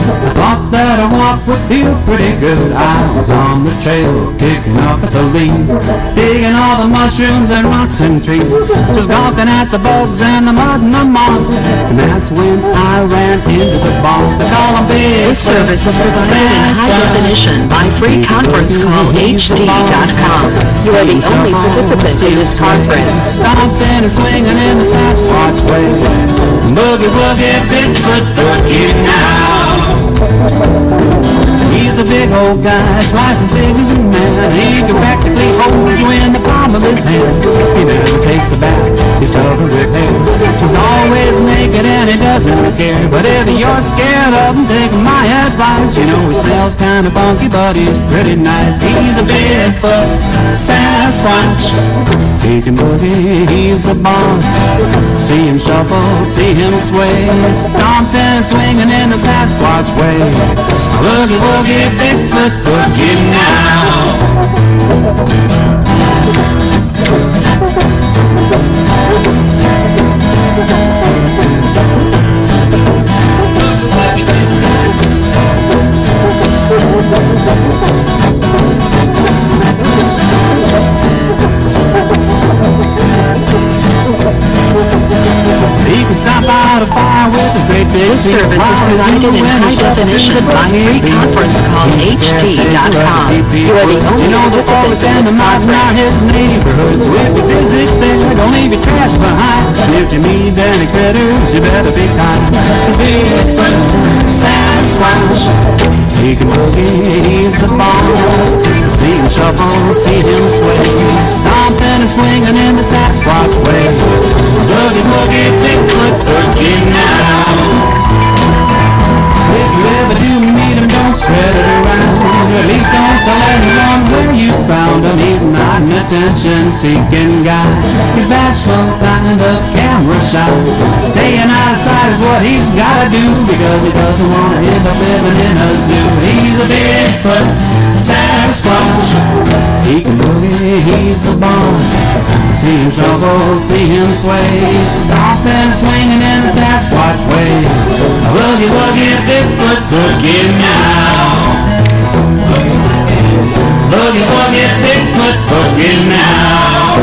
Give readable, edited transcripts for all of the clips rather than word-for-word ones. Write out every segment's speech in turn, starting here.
I thought that a walk would feel pretty good. I was on the trail, kicking up at the leaves, digging all the mushrooms and rocks and trees, just gawking at the bugs and the mud and the moss. And that's when I ran into the boss. They call him Bigfoot. This service is provided in high definition by free conference call HD.com. You are the only participant in this conference. Stomping and swinging in the Sasquatch way. Boogie woogie, Bigfoot boogie now. He's a big old guy, twice as big as a man. He can practically hold you in the palm of his hand. He never takes a bath, he's covered with hair. He's always naked and he doesn't care. But if you're scared of him, take my advice. You know he smells kind of funky, but he's pretty nice. He's a Bigfoot Sasquatch. He can boogie, he's the boss. See him shuffle, see him sway, stomping and swinging in the Sasquatch way. Boogie woogie, Bigfoot boogie now. He can stop out a fire with a great big This service is provided in high definition by free conference call HD.com. You are the only participant in this conference. His neighborhood, so if you visit there, don't leave your trash behind. If you meet any critters, you better be kind. Bigfoot Sasquatch. He can boogie, he's the boss. See him shuffle, see him sway, stomping and swinging in the Sasquatch way. Boogie woogie, Bigfoot boogie now. If you ever do meet him, don't spread it around. At least don't tell anyone where you found him. He's not an attention-seeking guy. He's bashful, kind of camera shy. Staying out of sight is what he's gotta do, because he doesn't want to end up living in a zoo. He's a Bigfoot Sasquatch. He can boogie, he's the boss. See him trouble, see him sway, stomping, swinging in the Sasquatch way. Boogie woogie, Bigfoot boogie now. Boogie woogie, Bigfoot boogie now.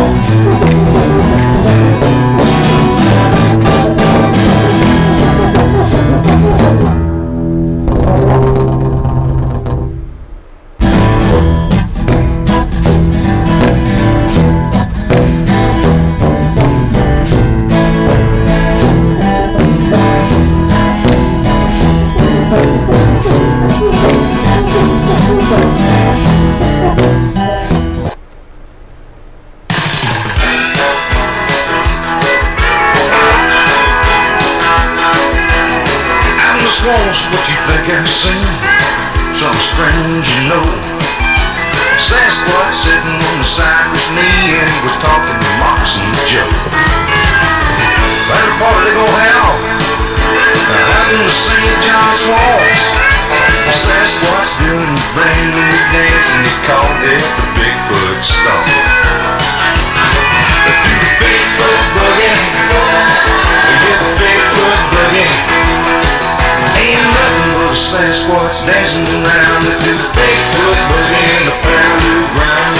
What you think I've seen? Something strange, you know. Sasquatch sitting on the cypress knee, and he was talking to Moccasin Joe. Better party they gon' have out in the St. John swamps. Sasquatch doing his brand new dance, and he called it the Bigfoot Stomp. Do the Bigfoot boogie, get the Bigfoot boogie. Ain't nothing but a Sasquatch dancing around to do the Bigfoot boogie in the parallel ground.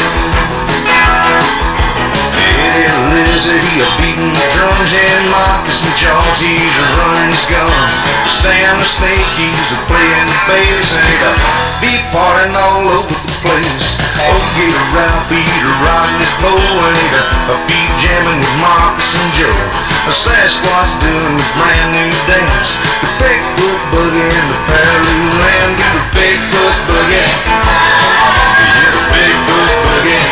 Eddie Lizard, he a beating the drums, and Moccasin Charles, he's a running his gun. Stan the Snake, he's a playing the bass, and he got beat partying all over the place. Oh, get a round beater riding his bow, and he got a beat jamming with Moccasin Joe. A Sasquatch doing his brand new dance, the Bigfoot boogie in the parallel land. Do the Bigfoot boogie, yeah, the Bigfoot boogie.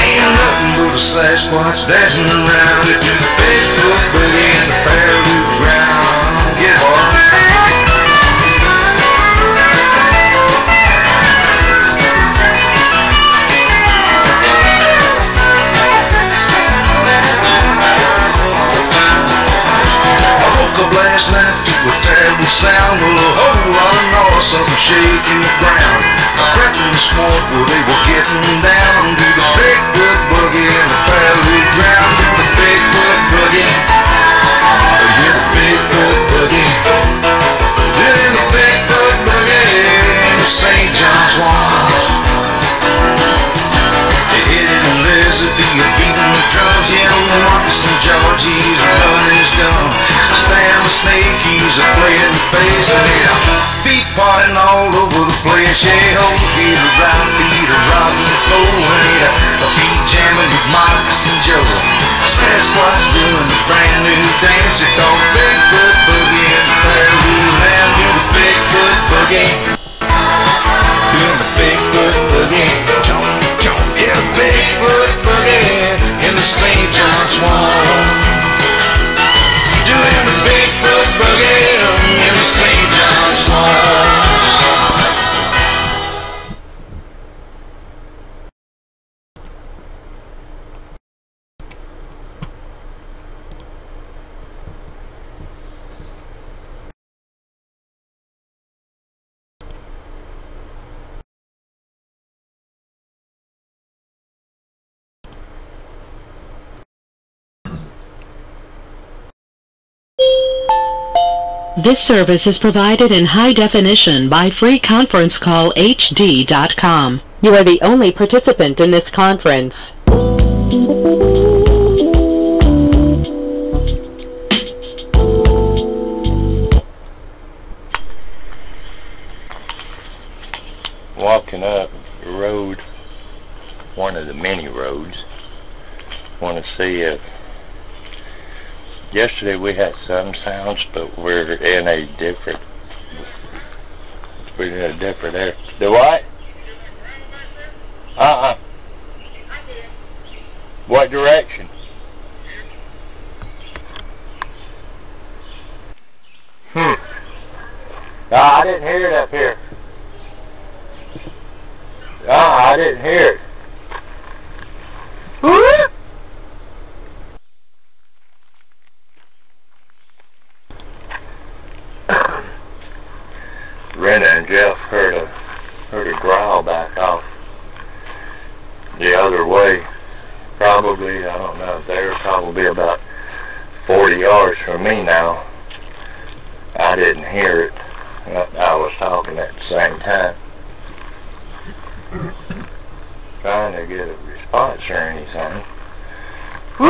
Ain't nothing but a Sasquatch dancing around to do the Bigfoot boogie in the parallel ground. Get hard. Last night to a terrible sound, well, a whole lot of noise, something shaking the ground. Crept in the swamp where they were getting down. Do the Bigfoot boogie in the parallel ground. Do the Bigfoot boogie, yeah, the Bigfoot boogie. Yeah, the the snake, he's a playing bass. Feet parting all over the place. Yeah, hold Peter right, Peter rocking the floor. Feet jamming with Marcus and Joe. Sasquatch doing a brand new dance called Bigfoot Boogie. And the Prairie Man do the Bigfoot Boogie. Doing the Bigfoot Boogie. Jump, jump, yeah, Bigfoot Boogie. In the St. John Swamp. Doing the Bigfoot Boogie. In the St. John Swamp. This service is provided in high definition by freeconferencecallhd.com. You are the only participant in this conference. Walking up the road, one of the many roads, want to see if yesterday we had some sounds, but we're in a different area. The what? What direction? No, I didn't hear it up here. I didn't hear it. Rena and Jeff heard a growl back off the other way. Probably, I don't know, they were probably about 40 yards from me now. I didn't hear it. I was talking at the same time. Trying to get a response or anything. They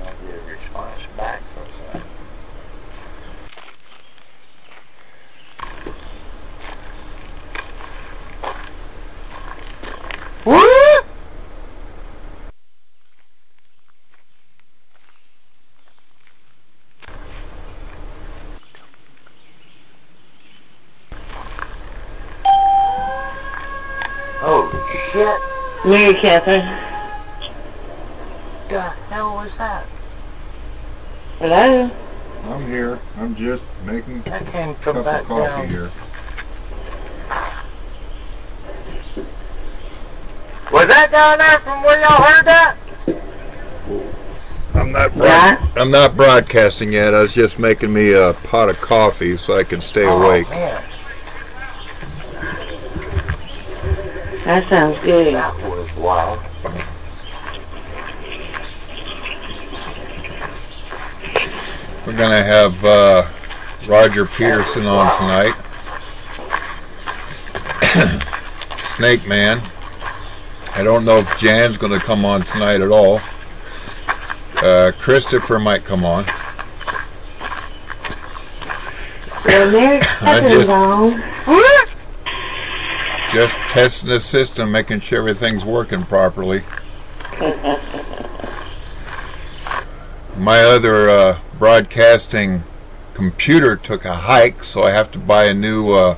might get a response back from something. Oh shit! Mary Catherine. The hell was that? Hello? I'm here. I'm just making a That came cup from of back coffee down. here. Was that down there from where y'all heard that? I'm not broadcasting yet. I was just making me a pot of coffee so I can stay awake. Man. That sounds good. That was wild. We're gonna have Roger Peterson on tonight. Snake Man. I don't know if Jan's gonna come on tonight at all. Christopher might come on. Well, Mary Catherine's on. Just testing the system, making sure everything's working properly. My other broadcasting computer took a hike, so I have to buy a new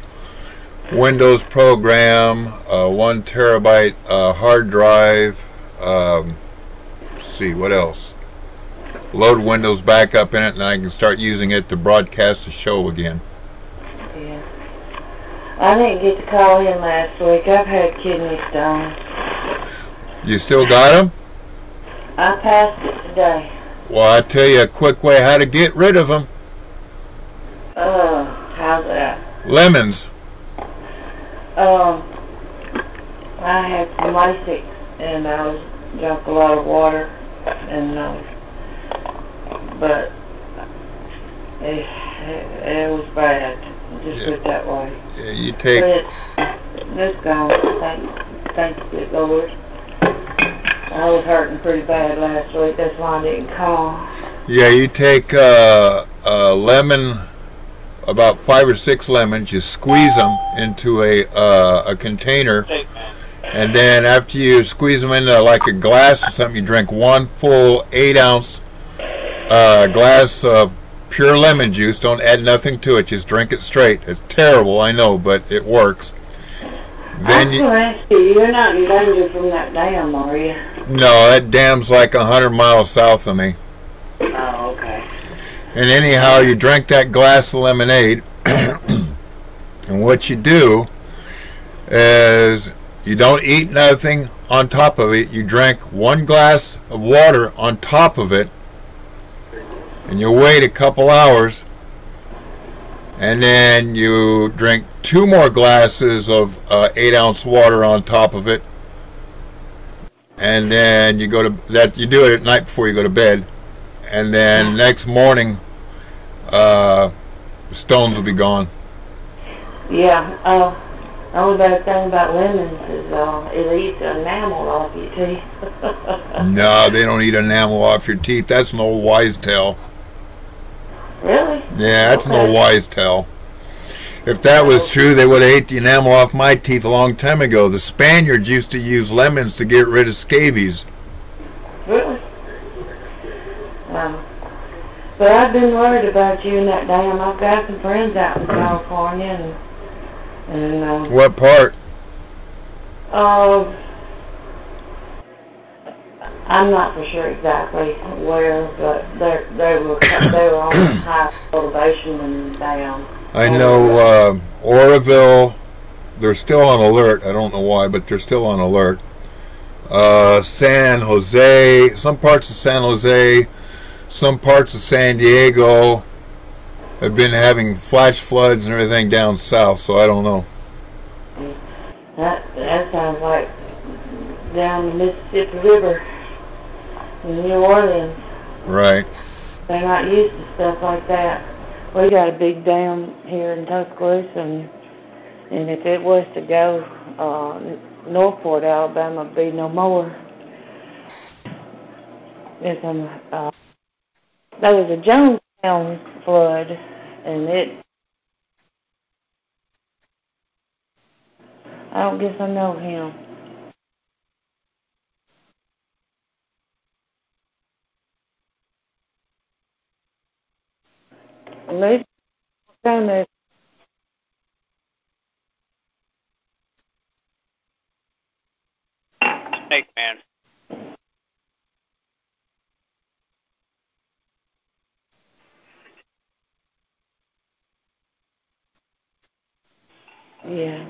Windows program, 1 terabyte hard drive. Let's see, what else? Load Windows back up in it, and I can start using it to broadcast the show again. Yeah. I didn't get to call in last week. I've had kidney stones. You still got them? I passed it today. Well, I'll tell you a quick way how to get rid of them. How's that? Lemons. I had some Lasix, and I drank a lot of water, and but it was bad. Just put it that way. Yeah, you take. But it's gone. Thanks, good Lord. I I was hurting pretty bad last week. That's why I didn't call. Yeah, you take a lemon, about 5 or 6 lemons, you squeeze them into a container, and then after you squeeze them into like a glass or something, you drink 1 full 8-ounce glass of pure lemon juice. Don't add nothing to it, just drink it straight. It's terrible, I know, but it works. Then you're not in danger from that dam, are you? No, that dam's like 100 miles south of me. Oh, okay. And anyhow, you drink that glass of lemonade, and what you do is you don't eat nothing on top of it. You drink 1 glass of water on top of it, and you wait a couple hours, and then you drink 2 more glasses of 8-ounce water on top of it, and then you go to that. You do it at night before you go to bed, and then next morning the stones will be gone. Yeah. The only bad thing about lemons is it eats enamel off your teeth. No, they don't eat enamel off your teeth. That's an old wise tale. Really? Yeah, that's an old wise tale. If that was true, they would have ate the enamel off my teeth a long time ago. The Spaniards used to use lemons to get rid of scabies. Really? But I've been worried about you and that dam. I've got some friends out in California, and What part? I'm not for sure exactly where, but they were on high elevation and down. I know Oroville, they're still on alert. I don't know why, but they're still on alert. San Jose, some parts of San Jose, some parts of San Diego have been having flash floods and everything down south, so I don't know. That sounds like down the Mississippi River in New Orleans. Right. They're not used to stuff like that. We got a big dam here in Tuscaloosa, and if it was to go, Northport, Alabama, would be no more. There was a Jonestown flood, and I don't guess I know him. Maybe down there. Snake man. Yeah.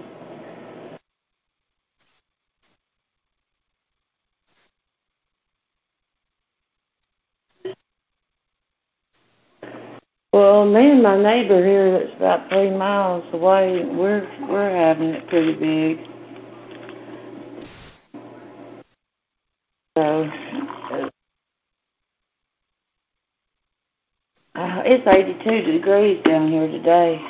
Well, me and my neighbor here that's about 3 miles away, we're having it pretty big. So it's 82 degrees down here today.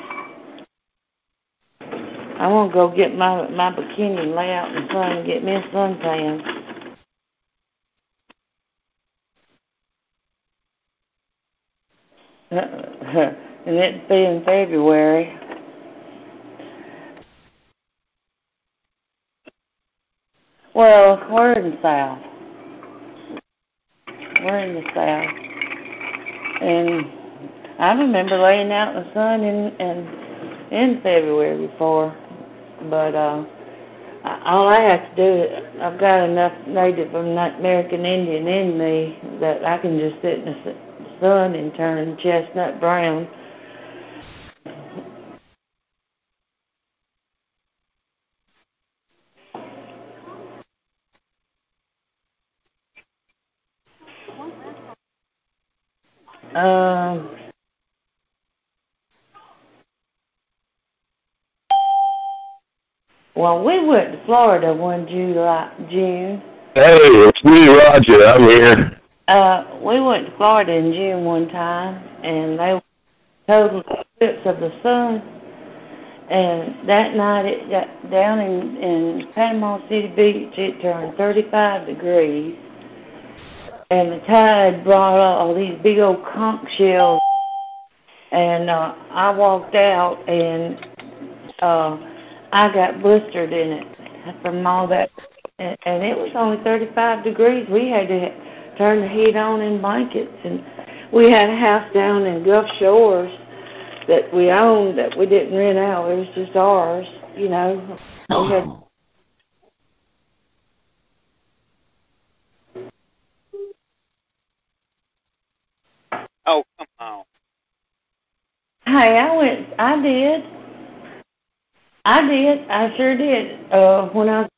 I want to go get my bikini and lay out in the sun and get me a suntan. And it'd be in February. Well, we're in the South. We're in the South. And I remember laying out in the sun in February before. But all I have to do, I've got enough Native American Indian in me that I can just sit in the sun and turn chestnut brown. Well, we went to Florida one June. Hey, it's me, Roger. I'm here. We went to Florida in June one time, and they were total eclipse of the sun. And that night, it got down in Panama City Beach. It turned 35 degrees, and the tide brought all these big old conch shells, and I walked out, and I got blistered in it from all that, and it was only 35 degrees. We had to turn the heat on in blankets, and we had a house down in Gulf Shores that we owned that we didn't rent out. It was just ours, you know. We had Oh, come on. Hey, I did. I sure did. When I was...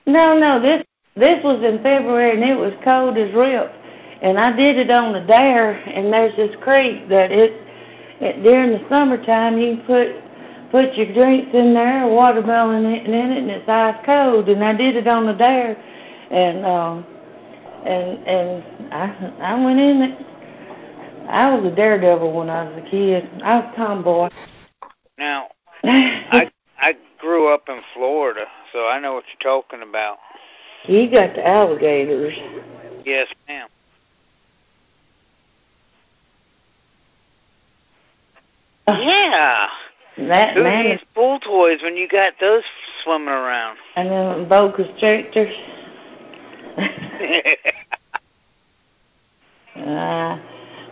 No, this was in February, and it was cold as rip. And I did it on the dare, and there's this creek that during the summertime, you can put your drinks in there, watermelon in it, and it's ice cold. And I did it on the dare, and I went in it. I was a daredevil when I was a kid. I was a tomboy. Now, I grew up in Florida, so I know what you're talking about. You got the alligators. Yes, ma'am. Yeah. Who needs pool toys when you got those swimming around? And then boa constrictors.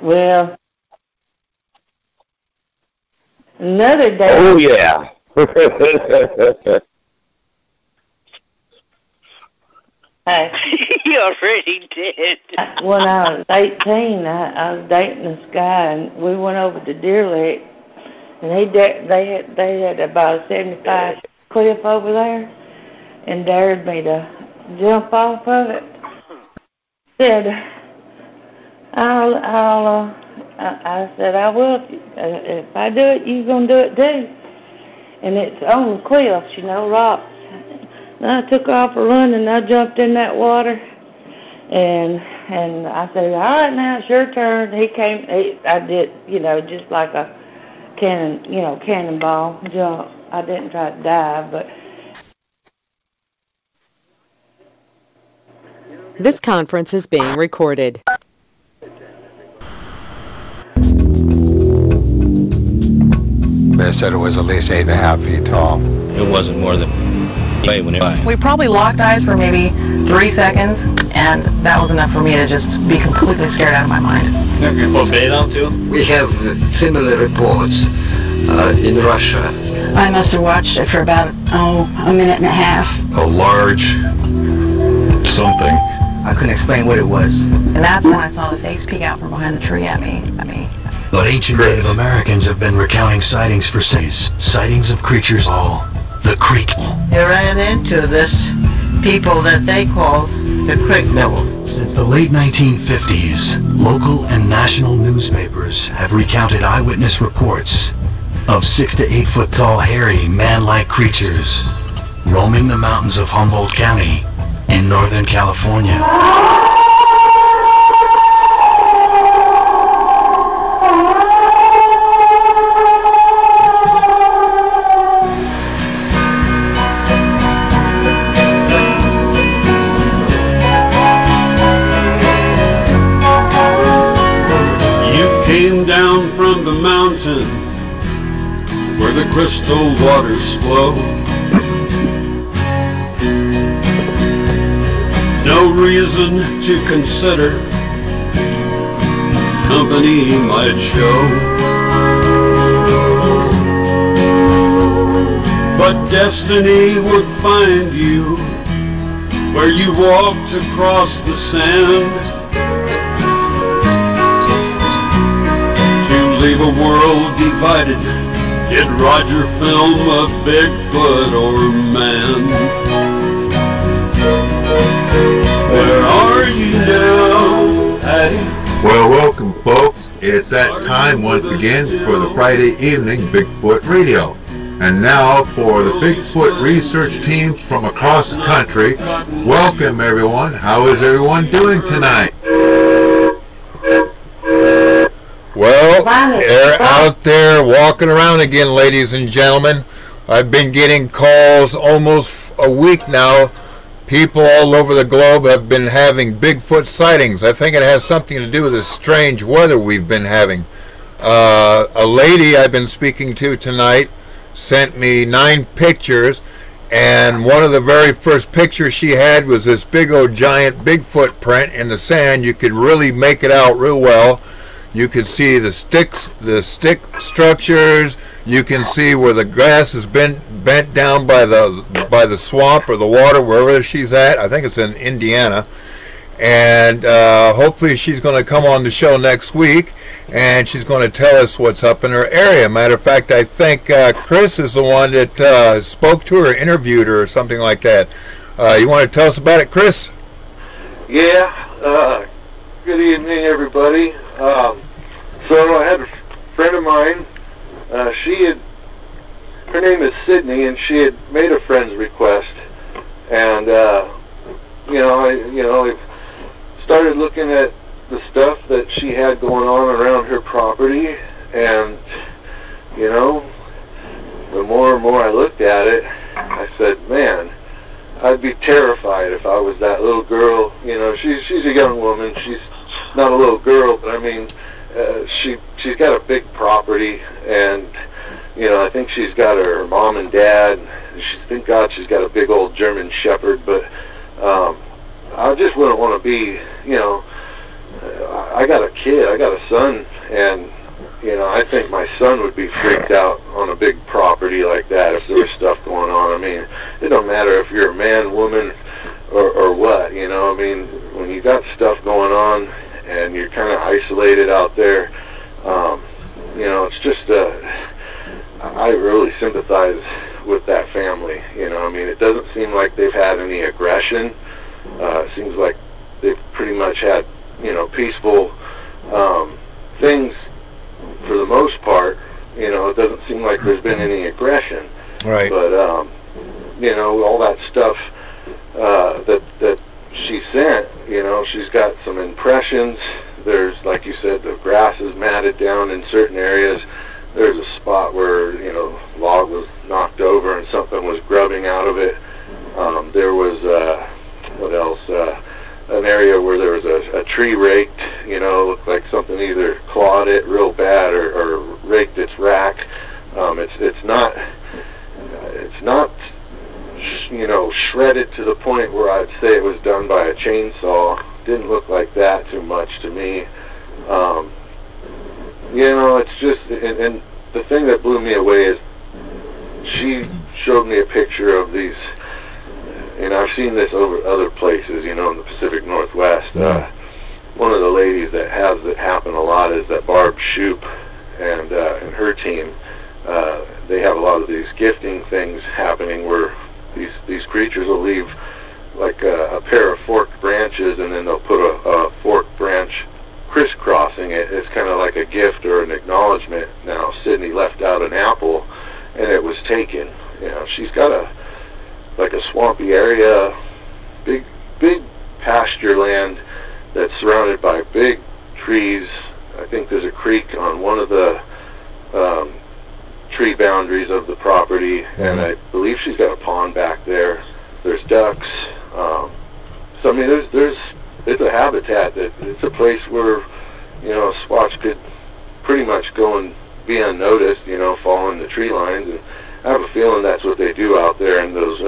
Well, another day. Oh, yeah. You already did. When I was 18, I was dating this guy, and we went over to Deer Lake, and they had about a 75 cliff over there, and dared me to jump off of it. Said, I said, I will. If I do it, you're going to do it too. And it's on the cliffs, you know, rocks. And I took off a run, and I jumped in that water. And I said, all right, now it's your turn. I did, you know, just like a cannonball jump. I didn't try to dive, but... This conference is being recorded. They said it was at least 8.5 feet tall. It wasn't more than... We probably locked eyes for maybe 3 seconds, and that was enough for me to just be completely scared out of my mind. Have you forbade out too? We have similar reports in Russia. I must have watched it for about, a minute and a half. A large something. I couldn't explain what it was. And that's when I saw the face peek out from behind the tree at me. But ancient Native Americans have been recounting sightings for centuries. Sightings of creatures all the creek. They ran into this people that they call the creek devil. Since the late 1950s, local and national newspapers have recounted eyewitness reports of 6 to 8 foot tall, hairy, man-like creatures roaming the mountains of Humboldt County in Northern California. Came down from the mountain where the crystal waters flow. No reason to consider company might show, but destiny would find you where you walked across the sand. Leave a world divided. Did Roger film a Bigfoot or man? Where are you now, Patty? Well, welcome, folks. It's that time once again for the Friday evening Bigfoot Radio. And now for the Bigfoot research teams from across the country. Welcome, everyone. How is everyone doing tonight? Well, they're out there walking around again, ladies and gentlemen. I've been getting calls almost a week now. People all over the globe have been having Bigfoot sightings. I think it has something to do with the strange weather we've been having. A lady I've been speaking to tonight sent me 9 pictures, and one of the very first pictures she had was this big old giant Bigfoot print in the sand. You could really make it out real well. You can see the stick structures. You can see where the grass has been bent down by the swamp or the water, wherever she's at. I think it's in Indiana. And hopefully she's going to come on the show next week, and she's going to tell us what's up in her area. Matter of fact, I think Chris is the one that spoke to her, interviewed her, or something like that. You want to tell us about it, Chris? Yeah. Good evening, everybody. So I had a friend of mine. Her name is Sydney, and she had made a friend's request, and I started looking at the stuff that she had going on around her property, and the more and more I looked at it, I said, man, I'd be terrified if I was that little girl. She's a young woman. She's not a little girl, but I mean, she's got a big property, and I think she's got her mom and dad. Thank God she's got a big old German Shepherd, but I just wouldn't want to be, I got a kid, I got a son, and I think my son would be freaked out on a big property like that if there was stuff going on. I mean, it don't matter if you're a man, woman, or what, I mean, when you got stuff going on and you're kind of isolated out there, it's just, I really sympathize with that family. I mean, it doesn't seem like they've had any aggression. It seems like they've pretty much had, peaceful things for the most part. It doesn't seem like there's been any aggression. Right. But, all that stuff that she sent, she's got some impressions. There's, like you said, the grass is matted down in certain areas. There's a spot where, log was knocked over and something was grubbing out of it. There was, what else? An area where there was a tree raked, looked like something either clawed it real bad or raked its rack. It's not, shredded to the point where I'd say it was done by a chainsaw. Didn't look like that too much to me. It's just, and the thing that blew me away is she showed me a picture of these, and I've seen this over other places, in the Pacific Northwest. One of the ladies that has it happen a lot is that Barb Shoop and her team. They have a lot of these gifting things happening where these creatures will leave like a pair of forked branches, and then they'll put a forked branch crisscrossing it. It's kind of like a gift or an acknowledgement. Now, Sydney left out an apple, and it was taken. She's got a swampy area, big pasture land that's surrounded by big trees. I think there's a creek on one of the tree boundaries of the property, and I believe she's got a pond back there. There's ducks. So I mean, it's a habitat it's a place where a Swatch could pretty much go and be unnoticed, following the tree lines. And I have a feeling that's what they do out there in those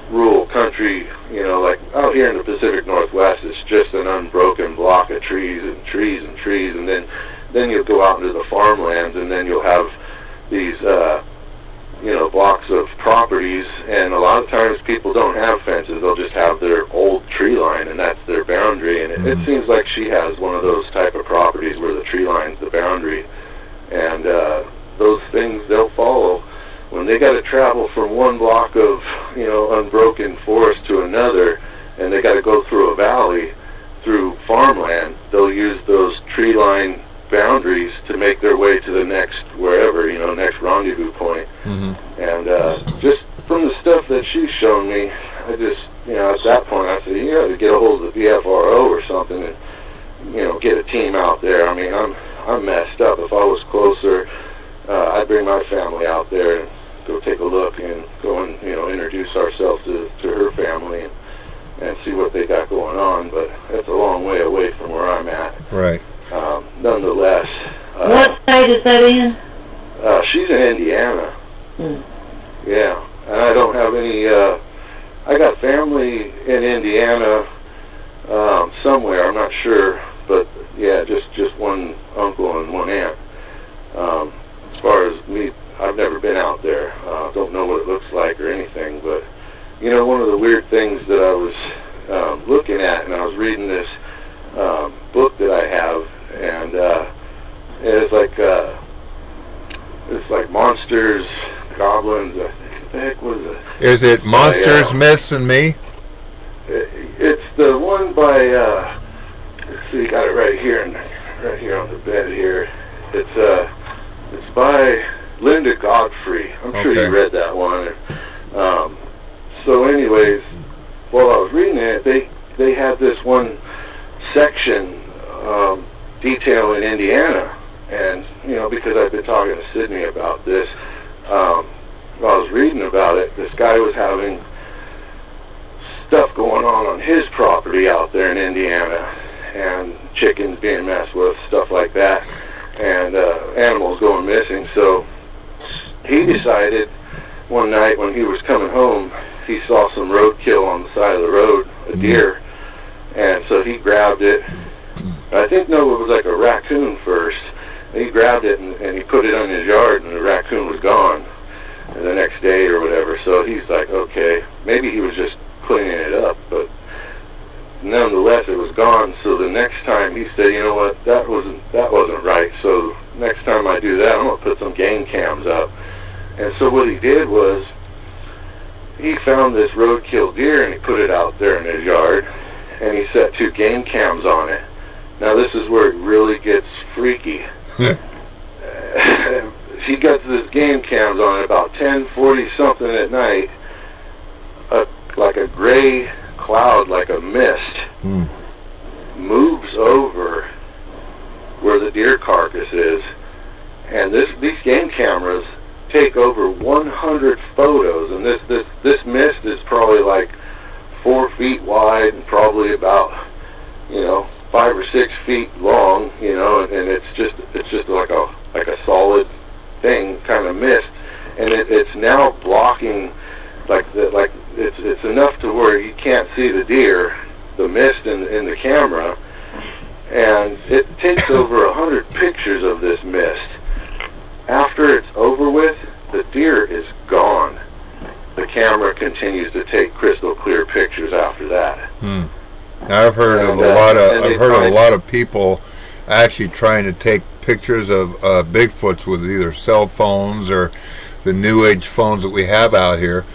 rural country. Like out here in the Pacific Northwest, it's just an unbroken block of trees and trees and trees, and then you'll go out into the farmlands, and then you'll have these blocks of properties, and a lot of times people don't have fences. They'll just have their old tree line, and that's their boundary. And it seems like she has one of those type of properties where the tree line's the boundary, and those things they'll follow. When they got to travel from one block of unbroken forest to another, and they got to go through a valley, through farmland, they'll use those tree line boundaries to make their way to the next wherever, next rendezvous point. And just from the stuff that she's shown me, I just, at that point I said, you got to get a hold of the BFRO or something and, get a team out there. I mean, I'm messed up. If I was closer, I'd bring my family out there and go take a look and go and, you know, introduce ourselves to her family and see what they got going on. But that's a long way away from where I'm at. Right. Nonetheless. What state is that in? She's in Indiana. Yeah. And I don't have any, I got family in Indiana somewhere, I'm not sure, but yeah, just one uncle and one aunt. As far as me, I've never been out there. Don't know what it looks like or anything, but you know, one of the weird things that I was looking at, and I was reading this book that I have, and it's like monsters, goblins. What the heck was it? Is it Monsters, Myths, and Me? It's the one by. Let's see, got it right here on the bed here. It's by Linda Godfrey. I'm sure you read that one. So, anyways, while I was reading it, they had this one section detailing Indiana, and you know, because I've been talking to Sydney about this, while I was reading about it, this guy was having stuff going on his property out there in Indiana, and chickens being messed with, stuff like that, and animals going missing. So he decided one night when he was coming home, he saw some roadkill on the side of the road, a deer, and so he grabbed it. I think, no, it was like a raccoon first. And he grabbed it and he put it on his yard, and the raccoon was gone the next day or whatever. So he's like, okay, maybe he was just cleaning it up, but nonetheless it was gone. So the next time he said, you know what, that wasn't right. So next time I do that, I'm gonna put some game cams up. And so what he did was he found this roadkill deer and he put it out there in his yard, and he set 2 game cams on it. Now this is where it really gets freaky. He got this game cams on it about 10:40 something at night. Like a gray cloud, like a mist, moves over where the deer carcass is, and these game cameras take over 100 photos. And this mist is probably like 4 feet wide and probably about, you know, 5 or 6 feet long, you know, and it's just like a solid thing, kind of mist, and it's now blocking, it's enough to where you can't see the deer, the mist in the camera, and it takes over 100 pictures of this mist. After it's over with, the deer is gone. The camera continues to take crystal clear pictures after that. I've heard of a lot of people actually trying to take pictures of Bigfoots with either cell phones or the new age phones that we have out here,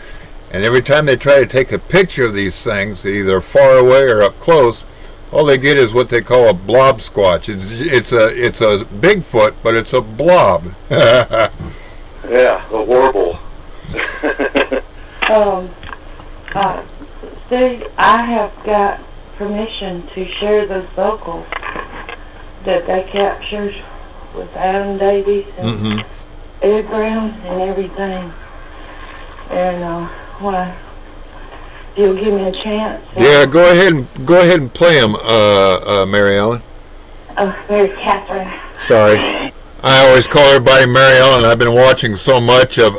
and every time they try to take a picture of these things, either far away or up close, all they get is what they call a blob squatch. It's a Bigfoot, but it's a blob. Yeah, a warble. Steve, I have got permission to share those vocals that they captured with Adam Davies and Ed Brown and everything. And when you'll give me a chance. Yeah, go ahead and play them, Mary Ellen. Oh, Mary Catherine. Sorry, I always call everybody Mary Ellen. I've been watching so much of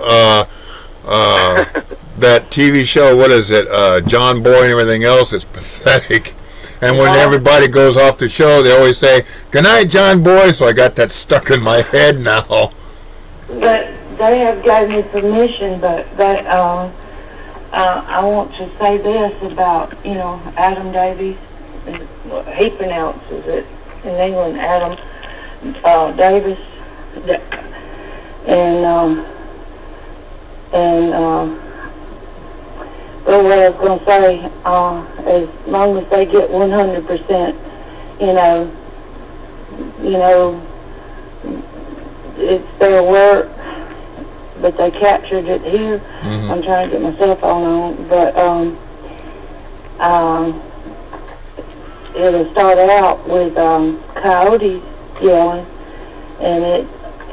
that TV show. What is it? John Boy and everything else. It's pathetic. And when everybody goes off the show, they always say, "Good night, John Boy." So I got that stuck in my head now. But they have given me permission, but that I want to say this about, you know, Adam Davies. He pronounces it in England, Adam Davis, but what I was going to say, as long as they get 100%, you know, it's their work, but they captured it here. I'm trying to get my cell phone on, but it'll start out with coyotes yelling, and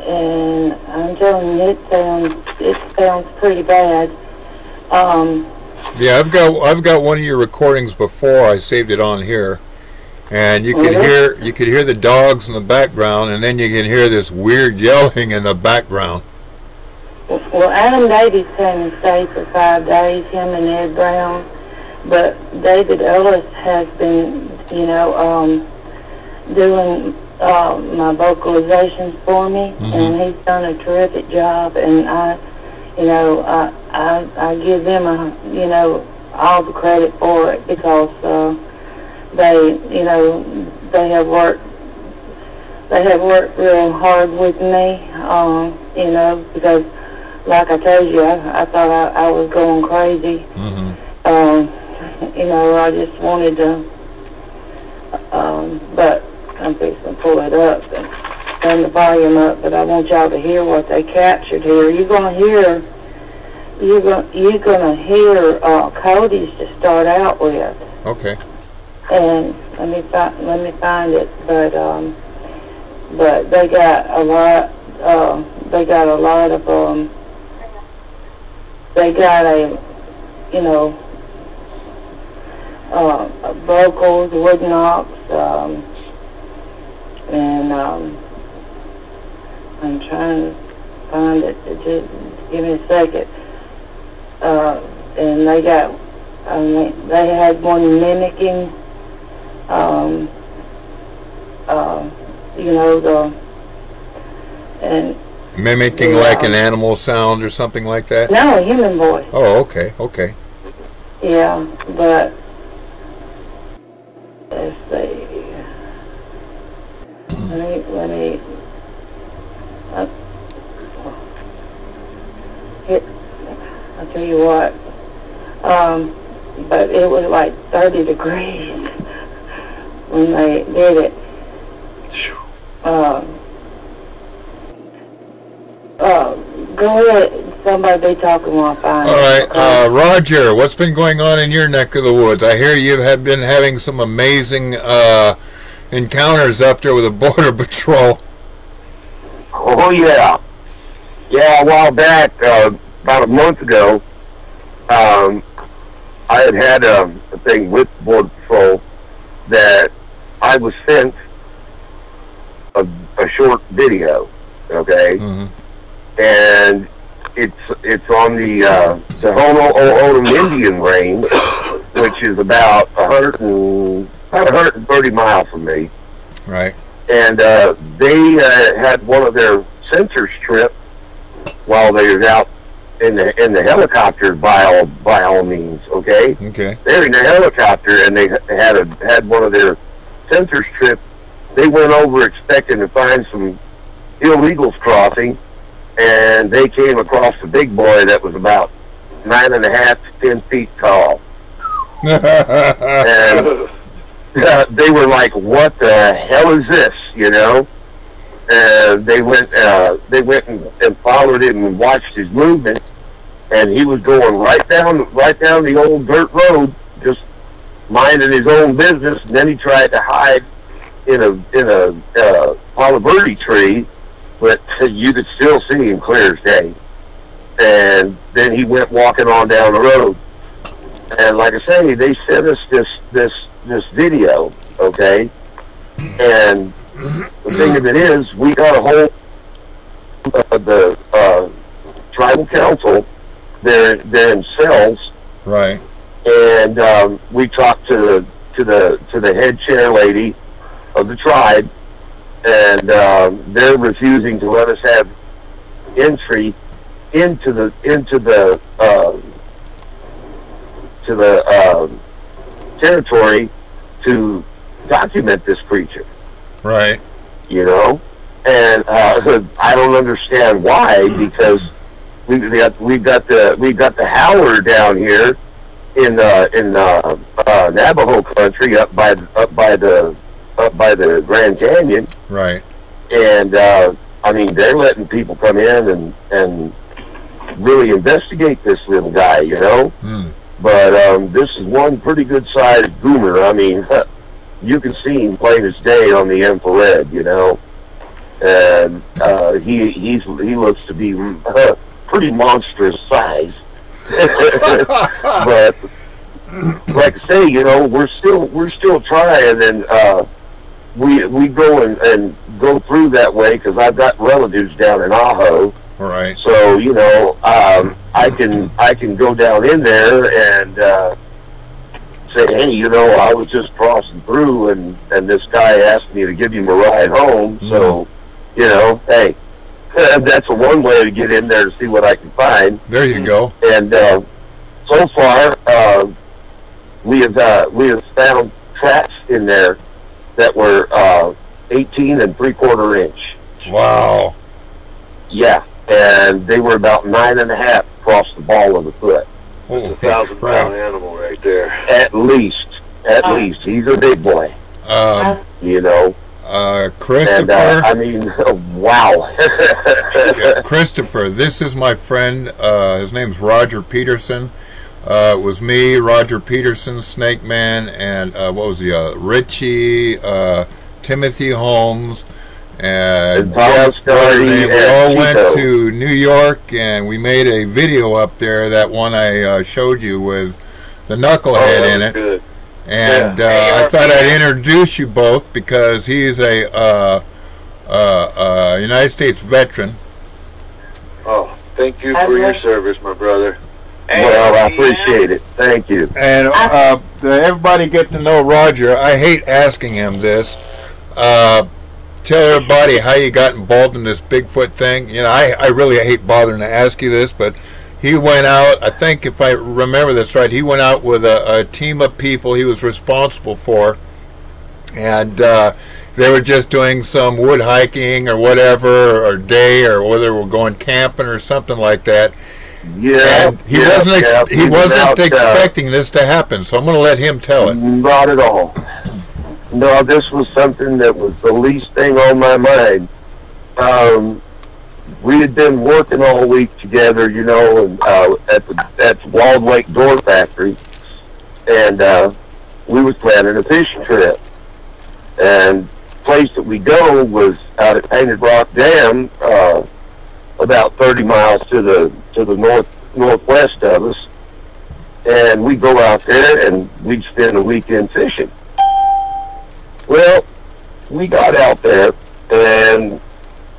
and I'm telling you, it sounds pretty bad. Yeah, I've got one of your recordings before. I saved it on here, and you could hear the dogs in the background, and then you can hear this weird yelling in the background. Well, Adam Davies came and stayed for 5 days, him and Ed Brown, but David Ellis has been, doing my vocalizations for me, and he's done a terrific job, and I give them all the credit for it, because they have worked real hard with me, because like I told you, I thought I was going crazy. I just wanted to, but I'm fixing to pull it up and turn the volume up, but I want y'all to hear what they captured here. You're gonna hear Cody's to start out with. Okay. And let me find it, but they got a lot. They got vocals, wood knocks, and I'm trying to find it. Just give me a second. And they got, they had one mimicking, mimicking like an animal sound or something like that? No, a human voice. Oh, okay. Yeah, but let's see. Let me. I'll tell you what. But it was like 30 degrees when they did it. Go ahead. Somebody be talking while I find it. All right, Roger, what's been going on in your neck of the woods? I hear you have been having some amazing encounters up there with the Border Patrol. Oh, yeah. Yeah, a while back, about a month ago, I had a thing with Border Patrol that I was sent a short video, okay? And it's on the Tohono Indian Range, which is about 130 miles from me. Right. And they had one of their sensors trip while they were out in the helicopter, by all means. Okay. Okay. They're in the helicopter, and they had one of their sensors trip. They went over expecting to find some illegals crossing, and they came across a big boy that was about 9.5 to 10 feet tall. And they were like, "What the hell is this?" And they went and followed him and watched his movement, and he was going right down the old dirt road, just minding his own business. And then he tried to hide in a Palo Verde tree, but you could still see him clear as day. And then he went walking on down the road. And like I say, they sent us this video, okay? And the thing of it is, we got a hold of the tribal council. They're in cells, right? And we talked to the head chair lady of the tribe, and they're refusing to let us have entry into the territory to document this creature. Right. And I don't understand why, because we've got the howler down here in Navajo country up by the Grand Canyon. Right. And I mean, they're letting people come in and really investigate this little guy, But this is one pretty good sized goomer. I mean, you can see him plain as day on the infrared, and he looks to be pretty monstrous size. But like I say, you know, we're still trying, and we go and go through that way because I've got relatives down in Ajo. Right. So, you know, I can go down in there and say, hey, you know, I was just crossing through, and this guy asked me to give him a ride home. So, you know, hey, that's one way to get in there to see what I can find. There you go. And so far, we have found tracks in there that were 18 3/4 inch. Wow. Yeah, and they were about 9.5 across the ball of the foot. That's a 1,000-pound animal right there. At least. He's a big boy. You know. Christopher. And, I mean, wow. Yeah, Christopher, this is my friend. His name's Roger Peterson. It was me, Roger Peterson, Snake Man, and what was he? Richie, Timothy Holmes, and Jeff. We all went to New York, and we made a video up there. That one I showed you with the knucklehead in it. Good. And I thought I'd introduce you both because he's a United States veteran. Oh, thank you for your service, my brother. Well, I appreciate it. Thank you. And everybody get to know Roger. I hate asking him this. Tell everybody how you got involved in this Bigfoot thing. You know, I really hate bothering to ask you this, but he went out, I think if I remember this right, he went out with a team of people he was responsible for, and they were just doing some wood hiking or whatever, or day, or whether they were going camping or something like that. Yeah, and he wasn't expecting this to happen, so I'm going to let him tell it. Not at all. No, this was something that was the least thing on my mind. We had been working all week together, you know, and, at the Walled Lake Door Factory, and we was planning a fishing trip. And the place that we go was out at Painted Rock Dam, about 30 miles to the northwest of us, and we go out there and we'd spend a weekend fishing. Well, we got out there, and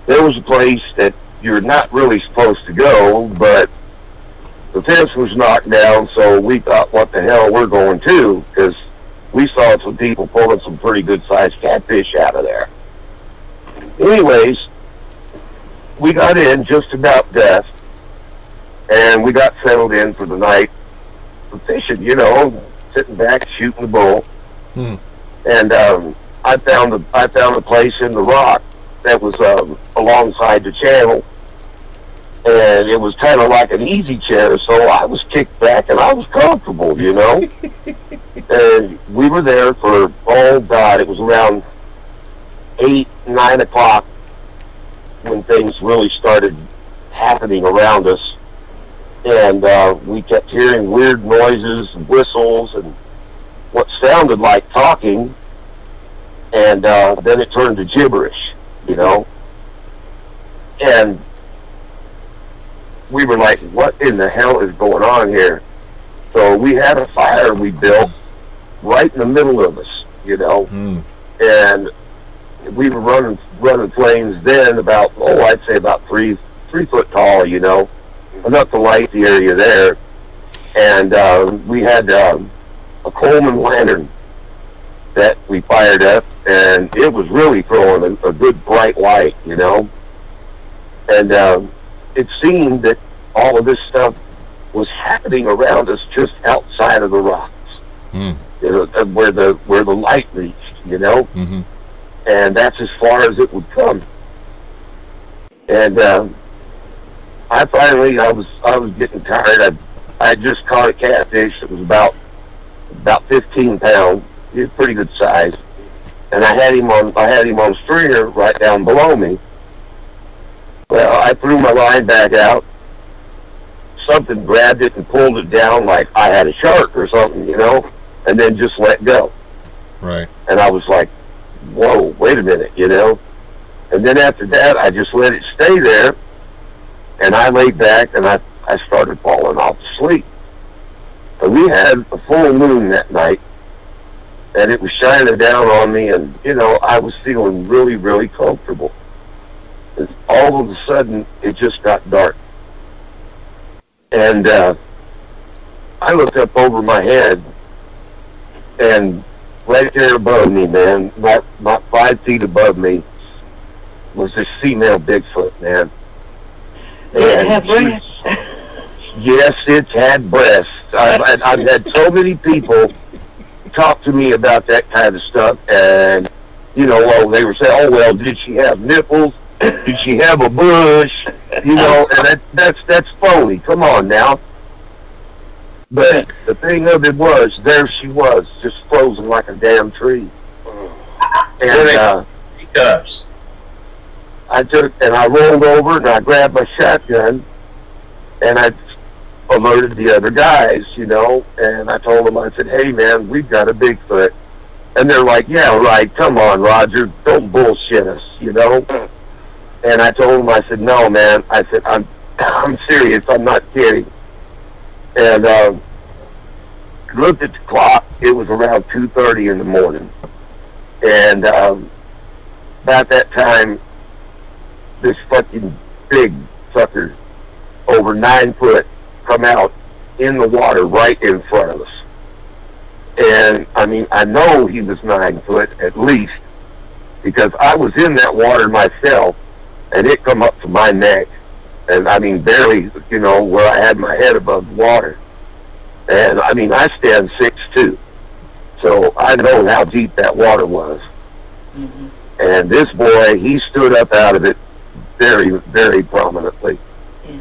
there was a place that you're not really supposed to go, but the fence was knocked down, so we thought, what the hell, we're going to, because we saw some people pulling some pretty good-sized catfish out of there. Anyways, we got in just about dusk, and we got settled in for the night for fishing, you know, sitting back, shooting the bull. And I found a place in the rock that was alongside the channel, and it was kind of like an easy chair, so I was kicked back and I was comfortable, you know. And we were there for, oh God, it was around 8, 9 o'clock when things really started happening around us, and we kept hearing weird noises and whistles and what sounded like talking, and then it turned to gibberish, you know. And we were like, what in the hell is going on here? So we had a fire we built right in the middle of us, you know. And we were running flames then about, I'd say about 3 foot tall, you know, enough to light the area there. And we had a Coleman lantern that we fired up, and it was really throwing a good bright light, you know. And it seemed that all of this stuff was happening around us just outside of the rocks, you know, where the light reached, you know. And that's as far as it would come. And I was getting tired. I just caught a catfish that was about 15 pounds. He was pretty good size, and I had him on stringer right down below me. Well, I threw my line back out. Something grabbed it and pulled it down like I had a shark or something, you know, and then just let go. Right. And I was like, whoa, wait a minute, you know. And then after that, I just let it stay there, and I laid back, and I started falling off to sleep. And we had a full moon that night, and it was shining down on me, and, you know, I was feeling really, really comfortable. And all of a sudden, it just got dark. And I looked up over my head, and right there above me, man, about 5 feet above me, was this female Bigfoot, man. Did it have breasts? Yes, it had breasts. I've had so many people talk to me about that kind of stuff, and, you know, well, they were saying, oh, well, did she have nipples? Did she have a bush? You know, and that's phony. Come on now. But the thing of it was, there she was, just frozen like a damn tree. And I rolled over and I grabbed my shotgun and I alerted the other guys, you know, and I told them, I said, hey man, we've got a Bigfoot. And they're like, yeah, right, come on, Roger, don't bullshit us, you know. And I told them, I said, no, man, I said, I'm serious, I'm not kidding. And looked at the clock, it was around 2:30 in the morning. And about that time, this fucking big fucker, over 9 foot, come out in the water right in front of us. And, I mean, I know he was 9 foot at least, because I was in that water myself, and it come up to my neck. And, I mean, barely, you know, where I had my head above the water. And, I mean, I stand 6'2", so I know how deep that water was. Mm-hmm. And this boy, he stood up out of it very, very prominently. Yeah.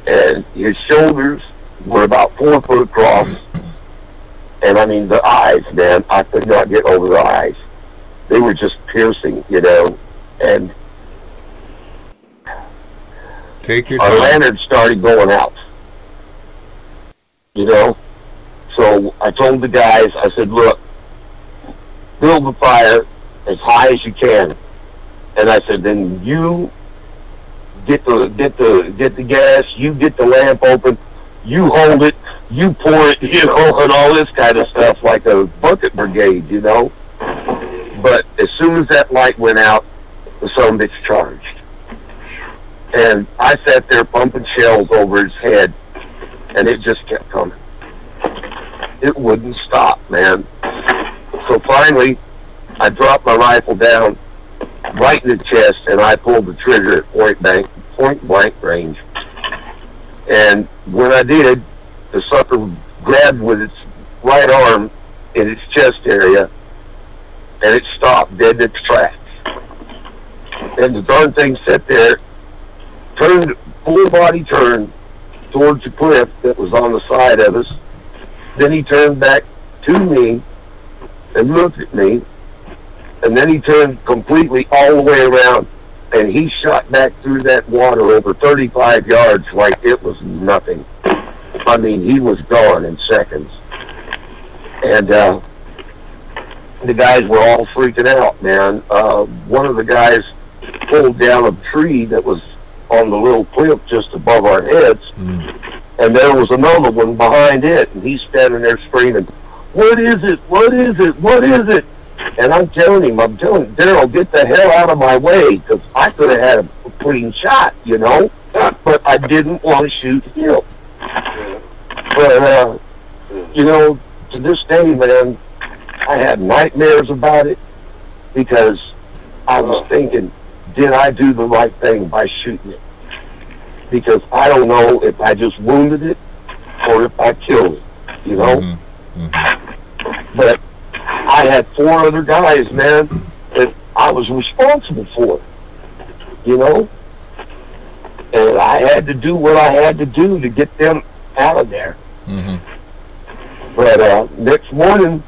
And his shoulders were about 4 foot across. And, I mean, the eyes, man, I could not get over the eyes. They were just piercing, you know. And take your our time. lantern started going out. You know? So I told the guys, I said, look, build the fire as high as you can. And I said, then you get the gas, you get the lamp open, you hold it, you pour it, you know, and all this kind of stuff, like a bucket brigade, you know. But as soon as that light went out, the son bitch charged. And I sat there pumping shells over his head, and it just kept coming. It wouldn't stop, man. So finally, I dropped my rifle down right in the chest, and I pulled the trigger at point blank range. And when I did, the sucker grabbed with its right arm in its chest area, and it stopped dead in its tracks. And the darn thing sat there, turned, full body turned towards the cliff that was on the side of us. Then he turned back to me and looked at me, and then he turned completely all the way around, and he shot back through that water over 35 yards like it was nothing. I mean, he was gone in seconds. And the guys were all freaking out, man. One of the guys pulled down a tree that was on the little cliff just above our heads, and there was another one behind it, and he's standing there screaming, what is it? What is it? What is it? And I'm telling him, Daryl, get the hell out of my way, because I could have had a clean shot, you know, but I didn't want to shoot him. But, you know, to this day, man, I had nightmares about it, because I was thinking, did I do the right thing by shooting it? Because I don't know if I just wounded it or if I killed it, you know? But I had 4 other guys, man, that I was responsible for, you know? And I had to do what I had to do to get them out of there. But next morning,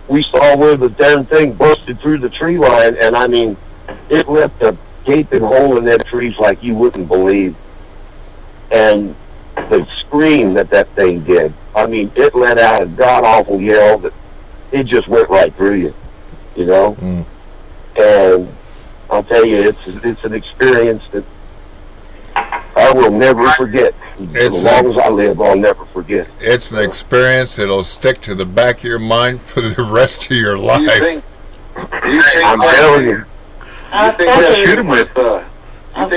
we saw where the damn thing busted through the tree line, and I mean, it left a gaping hole in that tree like you wouldn't believe. And the scream that thing did, I mean, it let out a god-awful yell that it just went right through you, you know? And I'll tell tell you, it's an experience that I will never forget. As long as I live, I'll never forget. It's an experience that'll stick to the back of your mind for the rest of your life. Do you think I'm telling you. that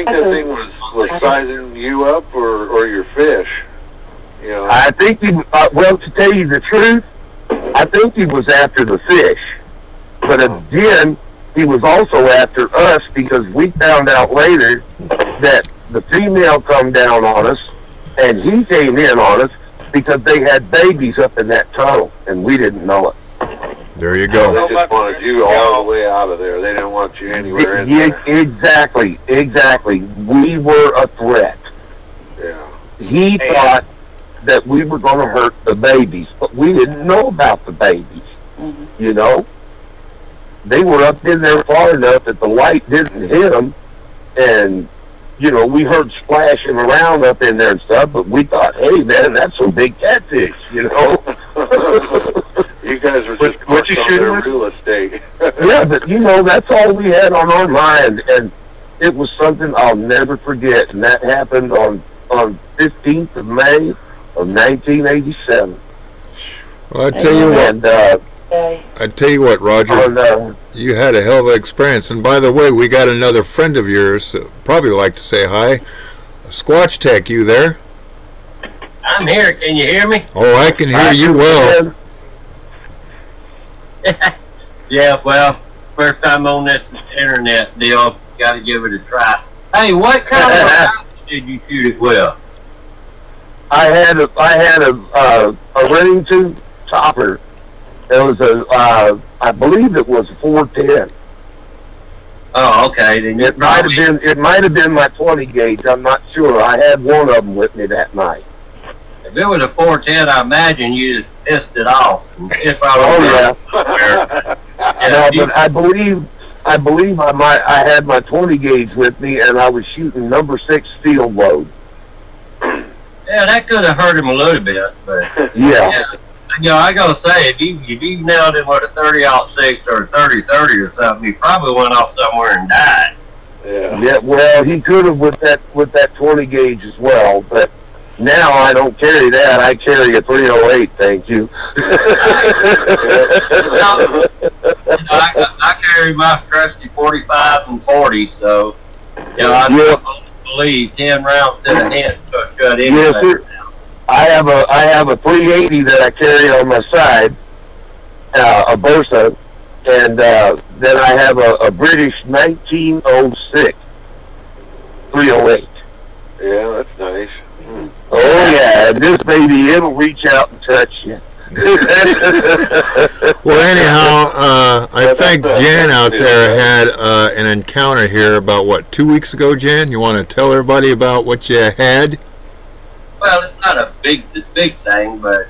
thing was sizing you up or your fish? You know? I think well, to tell you the truth, I think he was after the fish. But again, he was also after us because we found out later that the female come down on us and he came in on us because they had babies up in that tunnel and we didn't know it. There you go. They just wanted you all the way out of there. They didn't want you anywhere in there. Exactly. We were a threat. Yeah. He thought that we were going to hurt the babies, but we didn't know about the babies. You know? They were up in there far enough that the light didn't hit them, and, you know, we heard splashing around up in there and stuff, but we thought, hey, man, that's some big catfish, you know? You guys were just on their real estate. Yeah, but, you know, that's all we had on our mind, and it was something I'll never forget, and that happened on 15th of May of 1987. Well, I tell you what, Roger, you had a hell of an experience. And by the way, we got another friend of yours, probably like to say hi. Squatch Tech, you there? I'm here. Can you hear me? Oh, I can hear you well. Yeah, well, first time on this internet deal, got to give it a try. Hey, what kind of house did you shoot it with? I had a Remington topper. It was I believe it was a 410. Oh, okay. Then it might have been my 20 gauge. I'm not sure. I had one of them with me that night. If it was a 410, I imagine you just pissed it off. And pissed out No, but I believe I had my 20 gauge with me, and I was shooting number 6 field load. Yeah, that could have hurt him a little bit, but yeah. You know, I gotta say, if you nailed him with a 30-06 or a 30-30 or something, he probably went off somewhere and died. Yeah. Well, he could have with that 20 gauge as well, but now I don't carry that. I carry a 308. Thank you. I carry my trusty 45 and 40, so you know, I believe 10 rounds to the head cut in. Yes, sir. I have a 380 that I carry on my side, a Bursa, and then I have a British 1906 308. Yeah, that's nice. Oh yeah, and this baby, it'll reach out and touch you. Well, anyhow, I think Jan out there had an encounter here about, 2 weeks ago, Jan? You want to tell everybody about what you had? Well, it's not a big thing, but,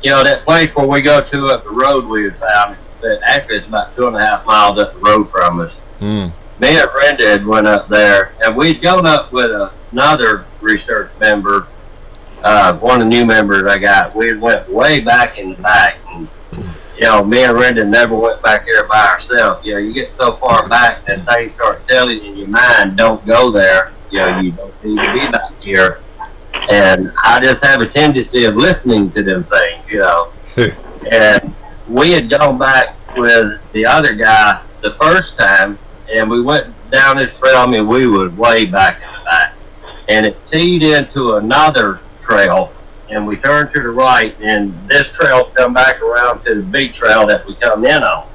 you know, that place where we go to up the road we had found, actually it's about 2.5 miles up the road from us. Me and Brenda had went up there, and we'd gone up with another research member, one of the new members I got. We went way back in the back, and, you know, me and Brenda never went back there by ourselves. You know, you get so far back that things start telling in your mind, don't go there. You know, you don't need to be back here. And I just have a tendency of listening to them things, you know. And we had gone back with the other guy the first time, and we went down this trail. I mean, we were way back in the back. And it teed into another trail, and we turned to the right, and this trail come back around to the big trail that we come in on.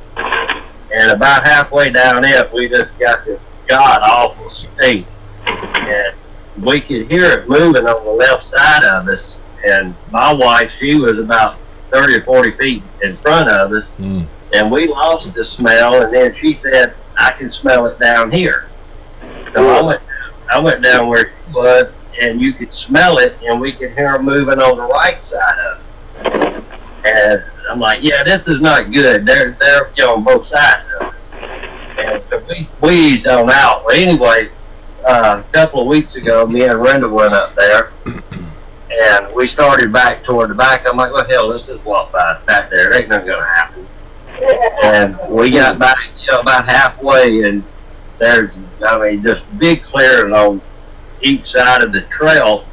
And about halfway down it, we just got this god-awful steep. And we could hear it moving on the left side of us, and my wife, she was about 30 or 40 feet in front of us, and we lost the smell, and then she said, I can smell it down here. So I went down where she was, and you could smell it, and we could hear them moving on the right side of us. And I'm like, yeah, this is not good. They're you know, on both sides of us. And so we eased on out. But anyway, a couple of weeks ago, me and Brenda went up there, and we started back toward the back. I'm like, well, hell, let's just walk back there. There ain't nothing going to happen. And we got back, you know, about halfway, and there's, just big clearing on each side of the trail,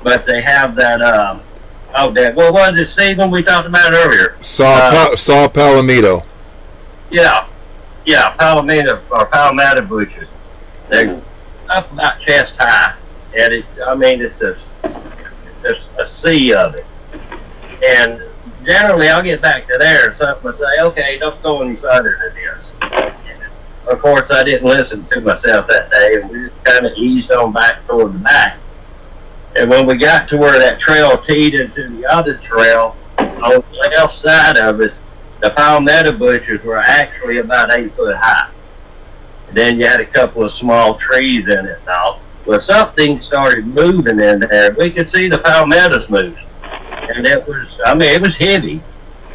but they have that, what was it, Stephen, we talked about earlier? Saw Palomito. Yeah, Palomito bushes. They're up about chest high, and it's a sea of it. And generally, I'll get back to there and something and say, okay, don't go any further than this. Of course, I didn't listen to myself that day, and we just kind of eased on back toward the back. And when we got to where that trail teed into the other trail, on the left side of us, the palmetto bushes were actually about 8 foot high. And then you had a couple of small trees in it now. Well, something started moving in there. We could see the palmettos moving. And it was heavy.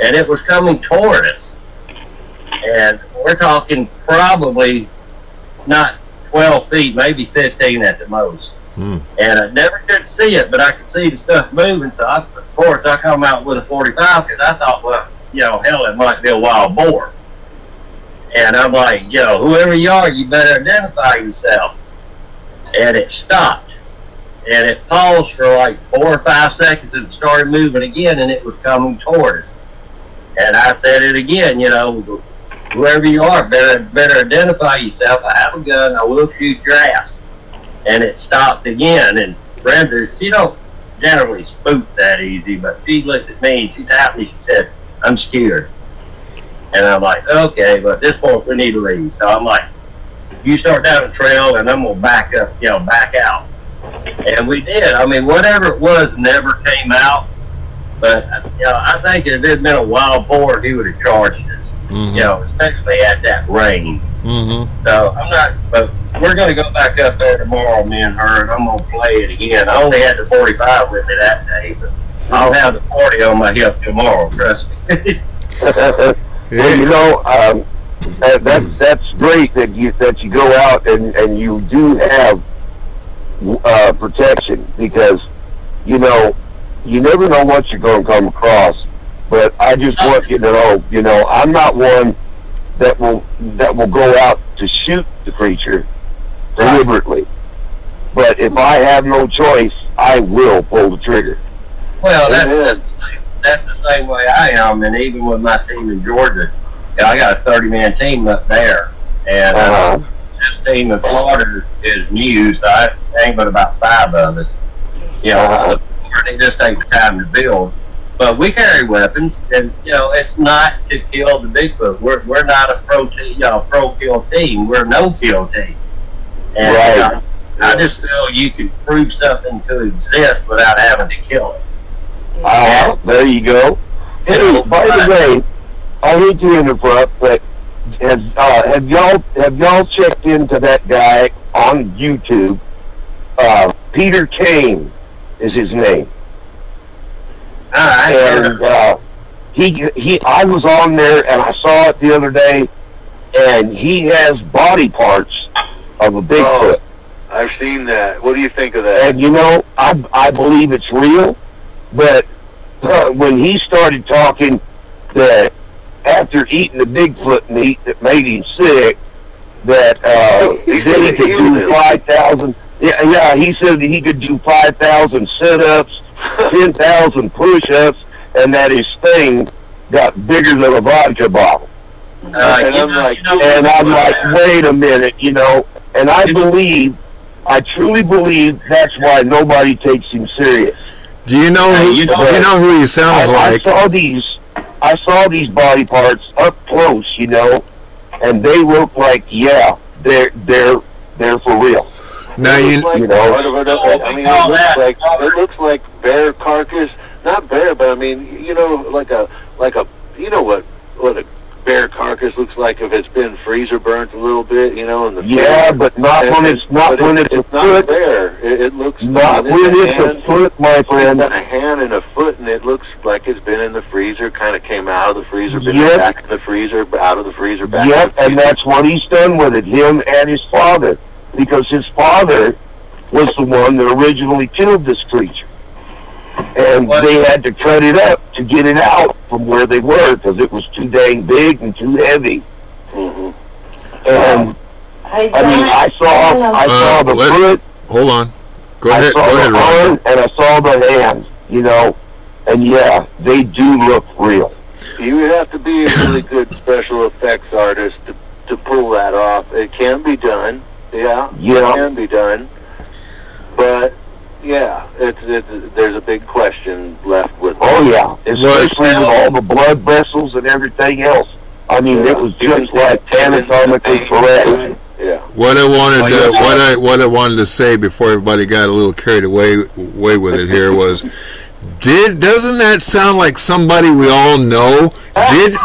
And it was coming toward us. And we're talking probably not 12 feet, maybe 15 at the most. And I never could see it, but I could see the stuff moving. So, of course, I come out with a 45 because I thought, well, hell, it might be a wild boar. And I'm like, whoever you are, you better identify yourself. And it stopped. And it paused for like 4 or 5 seconds and started moving again, and it was coming toward us. And I said it again, whoever you are, better identify yourself. I have a gun. I will shoot your ass. And it stopped again. And Brenda, she don't generally spook that easy, but she looked at me and she tapped me. She said, "I'm scared." And I'm like, okay, but at this point we need to leave. So I'm like, you start down the trail and I'm gonna back up, back out. And we did. Whatever it was never came out. But I think if it had been a wild boar, he would have charged us. Especially at that range. So I'm not, but we're going to go back up there tomorrow, me and her, and I'm going to play it again. I only had the 45 with me that day, but I'll have the 40 on my hip tomorrow, trust me. Well, that's great that you go out and you do have protection, because you never know what you're going to come across. But I just want you to know, I'm not one that will go out to shoot the creature deliberately. But if I have no choice, I will pull the trigger. Well, that's the same way I am, and even with my team in Georgia, I got a 30-man team up there, and this team in Florida is new, so I ain't but about 5 of us. So it just takes time to build. But we carry weapons, and it's not to kill the Bigfoot. We're not a pro kill team. We're a no kill team. And I just feel you can prove something to exist without having to kill it. There you go. Hey, by the way, I hate to interrupt, but have y'all checked into that guy on YouTube? Peter Kane is his name. And I was on there and I saw it the other day, and he has body parts of a Bigfoot. I've seen that. What do you think of that? And I believe it's real, but when he started talking that after eating the Bigfoot meat that made him sick, that then he could do 5,000. Yeah, he said that he could do 5,000 sit-ups, 10,000 push-ups, and that his thing got bigger than a vodka bottle. And I'm like, wait a minute, and I truly believe that's why nobody takes him serious. Do you know who he sounds like? I saw these body parts up close, and they look like, they're for real. Now it looks like bear carcass, not bear, but like a what a bear carcass looks like if it's been freezer burnt a little bit, in the freezer. But when it's a foot. Bear. It looks not when it's a foot, my friend. It's got a hand and a foot, and it looks like it's been in the freezer. Kind of came out of the freezer, been back in the freezer, out of the freezer, back. Yep, and that's what he's done with it. Him and his father. Because his father was the one that originally killed this creature. And they had to cut it up to get it out from where they were, because it was too dang big and too heavy. And Hey, I mean, I saw the foot. Hold on. Go ahead. I saw the arm, and I saw the hand, you know. And yeah, they do look real. You would have to be a really good special effects artist to pull that off. It can be done. Yeah. It can be done. But yeah, there's a big question left with. Oh yeah, especially with all the blood vessels and everything else. I mean, it was just like anatomically correct. Yeah. What I wanted to say before everybody got a little carried away with it here was, doesn't that sound like somebody we all know? Didn't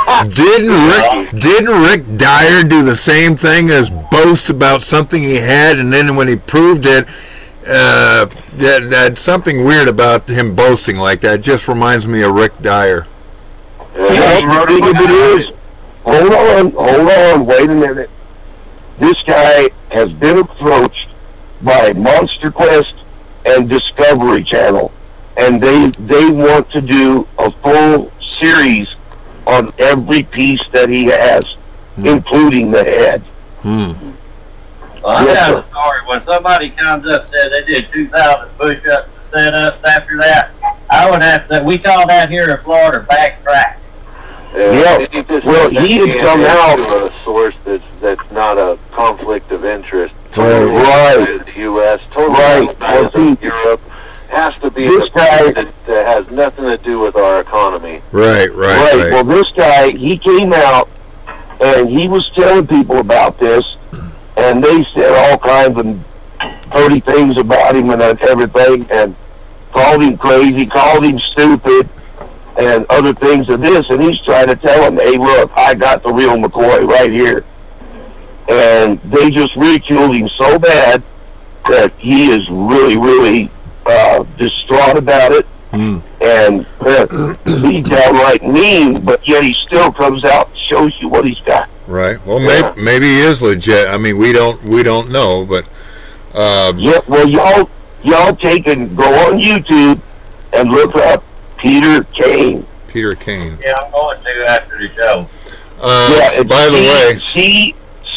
Rick Dyer do the same thing as boast about something he had, and then when he proved it, that something weird about him boasting like that? It just reminds me of Rick Dyer. Hold on, wait a minute. This guy has been approached by Monster Quest and Discovery Channel, and they want to do a full series on every piece that he has, including the head. Well, I got a story. When somebody comes up and says they did 2,000 push-ups and set-ups after that, I would have to, we call that here in Florida backtrack. Yeah, well, he had come out to a source that's not a conflict of interest. Right. The U.S. Totally outside of Europe. Has to be this guy that has nothing to do with our economy. Right. Well, this guy, he came out and he was telling people about this, and they said all kinds of dirty things about him and everything, and called him crazy, called him stupid, and other things of this, and he's trying to tell them, hey, look, I got the real McCoy right here. And they just ridiculed him so bad that he is really, really distraught about it. And he's downright mean, but yet he still comes out and shows you what he's got. Right. Well, maybe he is legit. I mean, we don't know, but yeah. Well, y'all take and go on YouTube and look up Peter Kane. Peter Kane. Yeah, I'm going to after the show. It's by the way,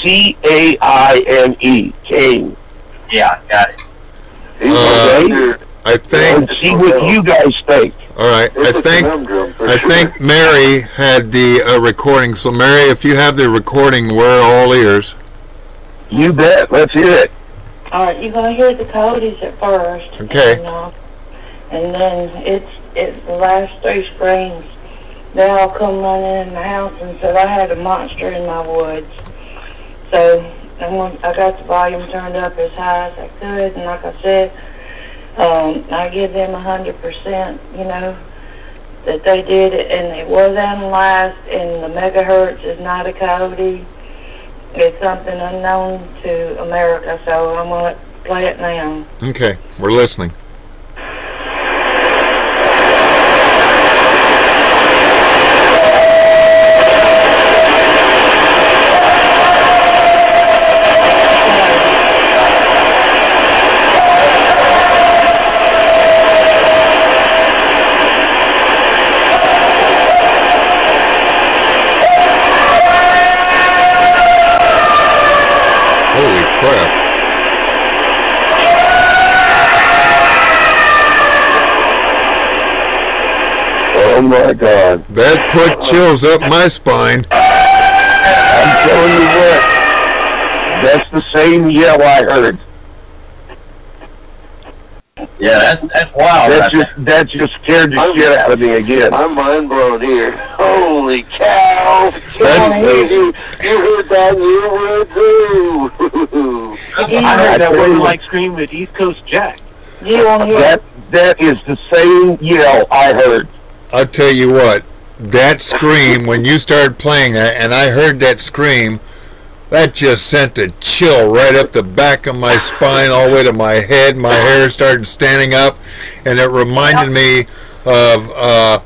C-A-I-N-E, Kane. Yeah, got it. I think. See what you guys think. All right. I think Mary had the recording. So Mary, if you have the recording, we're all ears. You bet. Let's hear it. All right, you're gonna hear the coyotes at first. Okay. And then it's the last 3 screams. They all come running in the house and said I had a monster in my woods. So I got the volume turned up as high as I could, and like I said, I give them 100%, that they did it, and it was analyzed, and the megahertz is not a coyote. It's something unknown to America, so I'm going to play it now. Okay, we're listening. Oh my God. That put chills up my spine. I'm telling you what, that's the same yell I heard. Yeah, that's wild. That just scared the shit out of me again. I'm mind blown here. Holy cow! You heard that in your word too. I heard that one like scream at East Coast Jack. You want to hear that is the same yell I heard. I'll tell you what, that scream, when you started playing that, and I heard that scream, that just sent a chill right up the back of my spine, all the way to my head. My hair started standing up, and it reminded me of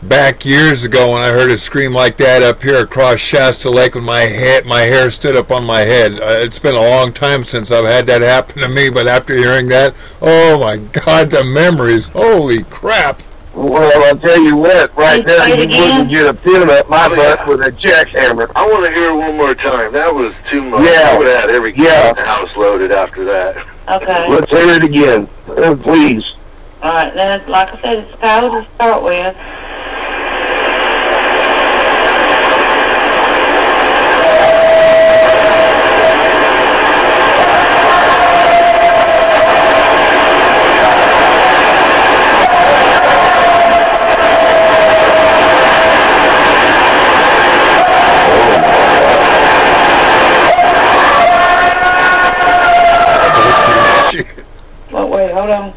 back years ago when I heard a scream like that up here across Shasta Lake when my hair stood up on my head. It's been a long time since I've had that happen to me, but after hearing that, oh my God, the memories, holy crap. Well, I'll tell you what, right now you wouldn't get a pin up my butt with a jackhammer. I want to hear it one more time. That was too much. Yeah. I would have had every kid in the house loaded after that. Okay. Let's hear it again, please. All right, then, like I said, it's Skylar to start with. Wait, hold on.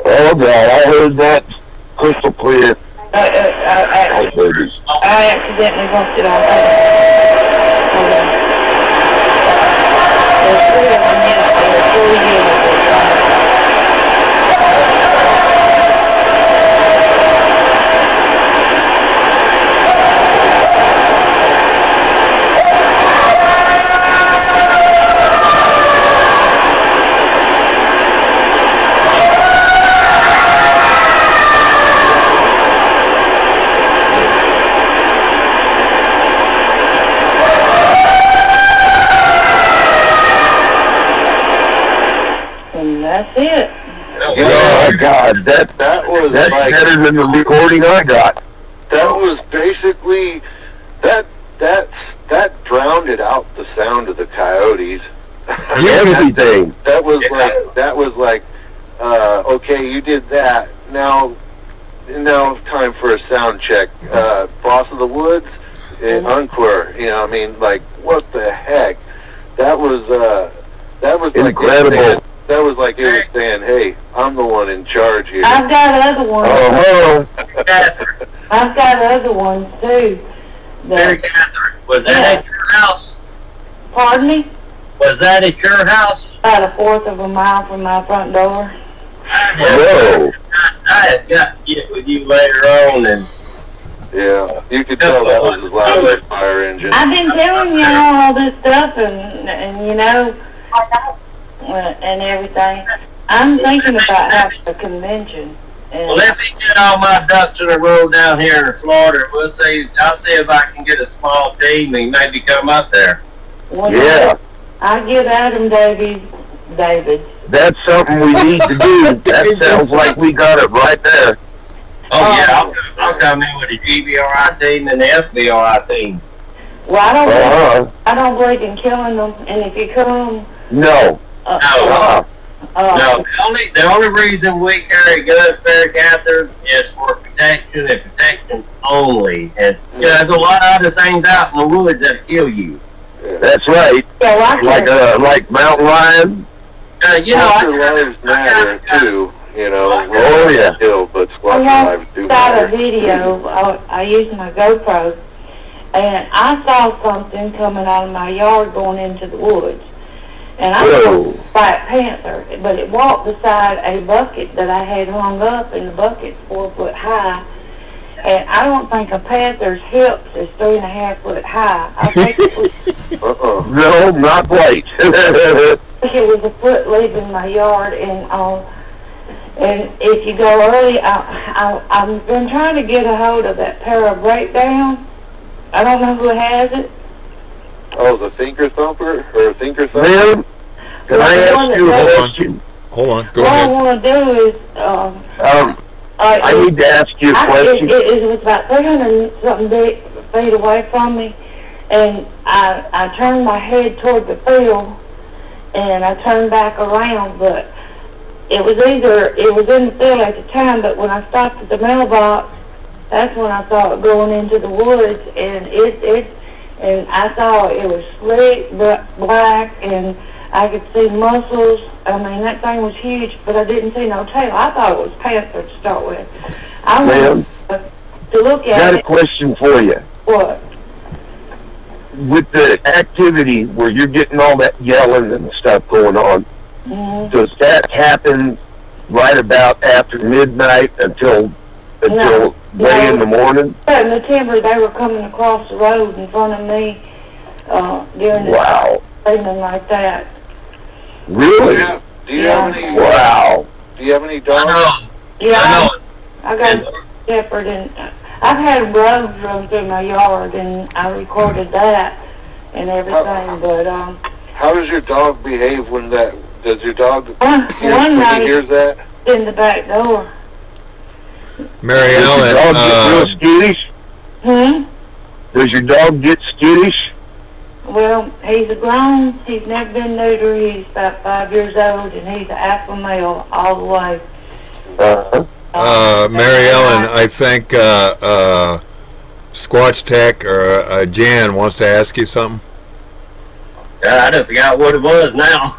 Oh, God, I heard that crystal clear. I accidentally bumped it off. Hold on. There's 3 of them, yes, there's 4 units. That's it. Oh, God, that's better than the recording I got. That was basically, that drowned out the sound of the coyotes. Everything. That was like, okay, you did that. Now time for a sound check. Boss of the Woods, Unquer. You know, I mean, like, what the heck? That was incredible. That was like it was saying, hey, I'm the one in charge here. I've got other ones. Oh, I've got other ones, too. Mary Catherine, was that at your house? Pardon me? Was that at your house? About 1/4 of a mile from my front door. Whoa. I had got to get with you later on, and yeah, you could tell that was as loud as a fire engine. I've been telling you all this stuff, and you know, and everything. I'm thinking about having a convention. Well, let me get all my ducks in a row down here in Florida. I'll see if I can get a small team and maybe come up there. Well, yeah. I get Adam David. That's something we need to do. That sounds like we got it right there. Oh, yeah, I'll come in with the GBRI team and the FBRI team. Well, I don't believe in killing them, and if you come... No. No, the only reason we carry guns, Mary Catherine, is for protection and protection only. And there's a lot of other things out in the woods that kill you. That's right. Yeah, like mountain lion. Lives matter too. You know. Oh yeah. Still, but squatting lives do matter. I got a video. I used my GoPro, and I saw something coming out of my yard going into the woods. And I saw a black panther, but it walked beside a bucket that I had hung up, and the bucket's 4 foot high. And I don't think a panther's hips is 3.5 foot high. I think it was... No, not quite. I think it was a foot leaving my yard, and if you go early, I've been trying to get a hold of that para breakdown. I don't know who has it. Oh, the Thinker Thumper or Thinker Thumper? Ma'am, can I ask you a question? Hold on. Go what ahead. I want to do is... I need to ask you a question. It was about 300-something feet away from me, and I turned my head toward the field, and I turned back around, but it was in the field at the time, but when I stopped at the mailbox, that's when I saw it going into the woods, and and I saw it was slick, black, and I could see muscles. I mean, that thing was huge, but I didn't see no tail. I thought it was panther to start with. I Ma'am, went to look at got it. a question for you. What? With the activity where you're getting all that yelling and stuff going on, does that happen right about after midnight until late in the morning? In the timber, they were coming across the road in front of me during Wow. Something like that. Really? Do you have any? Wow. Do you have any dogs? I know. I got a shepherd, and I've had roads run through my yard, and I recorded that and everything. But how does your dog behave when that? Does your dog one night he hears that? In the back door? Mary Ellen, Ellen, does your dog get real skittish? Does your dog get skittish? Well, he's grown. He's never been neutered. He's about 5 years old, and he's an alpha male all the way. Mary Ellen, I think Squatch Tech or Jan wants to ask you something. I done forgot what it was now.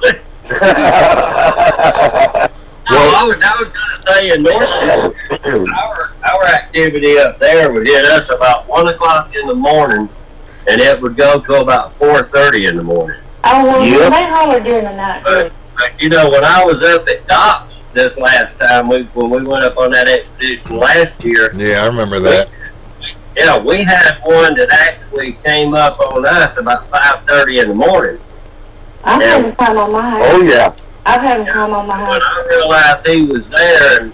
I was going to say in North, our activity up there would hit us about 1 o'clock in the morning, and it would go till about 4:30 in the morning. Oh, well, they holler during the night. But you know, when I was up at Docks this last time, when we went up on that expedition last year. Yeah, I remember that. We had one that actually came up on us about 5:30 in the morning. I've had him come on my house. Oh, yeah. I've had him come on my house. When I realized he was there and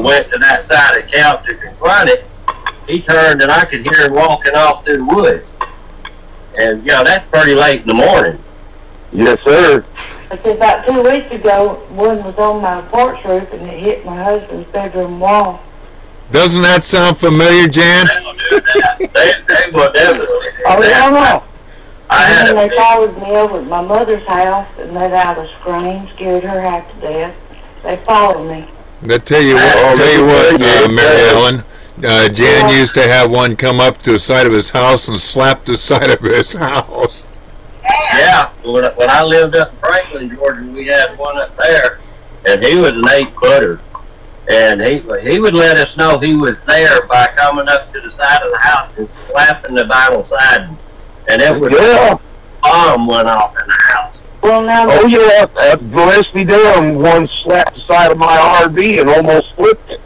went to that side of the couch to confront it, he turned and I could hear him walking off through the woods. And, that's pretty late in the morning. Yes, sir. About 2 weeks ago, one was on my porch roof and it hit my husband's bedroom wall. Doesn't that sound familiar, Jan? They will definitely. Oh, yeah, and then they followed me over to my mother's house and let out a scream, scared her half to death. They followed me. I tell you what, Mary Ellen, Jan used to have one come up to the side of his house and slap the side of his house. Yeah, when I lived up in Franklin, Georgia, we had one up there, and he was an 8-footer. And he would let us know he was there by coming up to the side of the house and slapping the vinyl siding. And it was a bomb went off in the house. Well, now. Oh, yeah, bless me damn, one slapped the side of my RV and almost flipped it.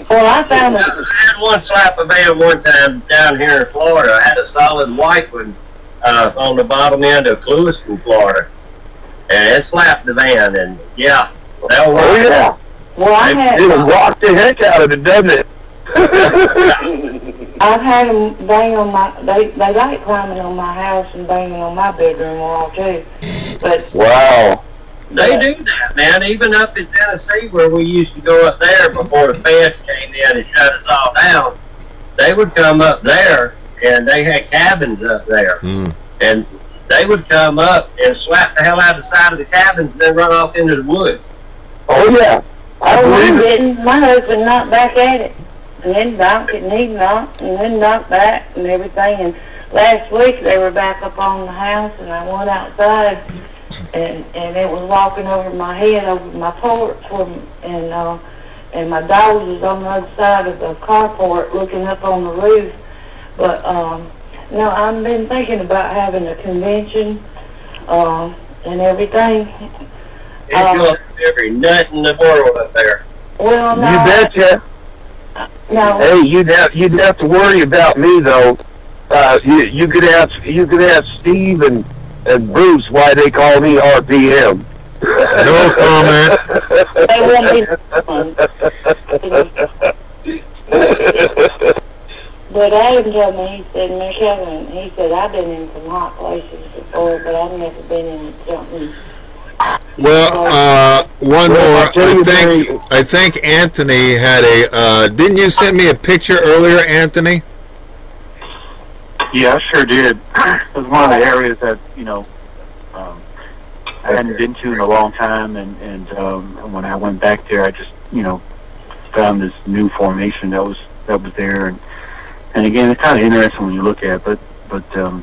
Well, I found it. I had one slap a van one time down here in Florida. I had a solid white one on the bottom end of Clewiston, Florida. And it slapped the van, and that was Oh, yeah. Well, it'll rock the heck out of it, doesn't it? I've had them bang on they like climbing on my house and banging on my bedroom wall, too. But wow. They do that, man. Even up in Tennessee, where we used to go up there before the feds came in and shut us all down, they would come up there, and they had cabins up there. And they would come up and slap the hell out of the side of the cabins and then run off into the woods. Oh, yeah. I didn't. My husband knocked back at it. And then knocked it, and he knocked, and then knocked back and everything. And last week they were back up on the house, and I went outside, and it was walking over my head, over my porch, and my dog was on the other side of the carport looking up on the roof. But, no, I've been thinking about having a convention and everything. Every nut in the world up there. Well, no. You betcha. No. Hey, you'd have to worry about me though. You could ask Steve and Bruce why they call me RPM. No comment. They won't be. But Adam told me, he said, Miss Helen, he said, I've been in some hot places before, but I've never been in something. Well, one more. I think Anthony had a. Didn't you send me a picture earlier, Anthony? Yeah, I sure did. It was one of the areas that I hadn't been to in a long time, and when I went back there, I just found this new formation that was there, and again, it's kind of interesting when you look at it, but I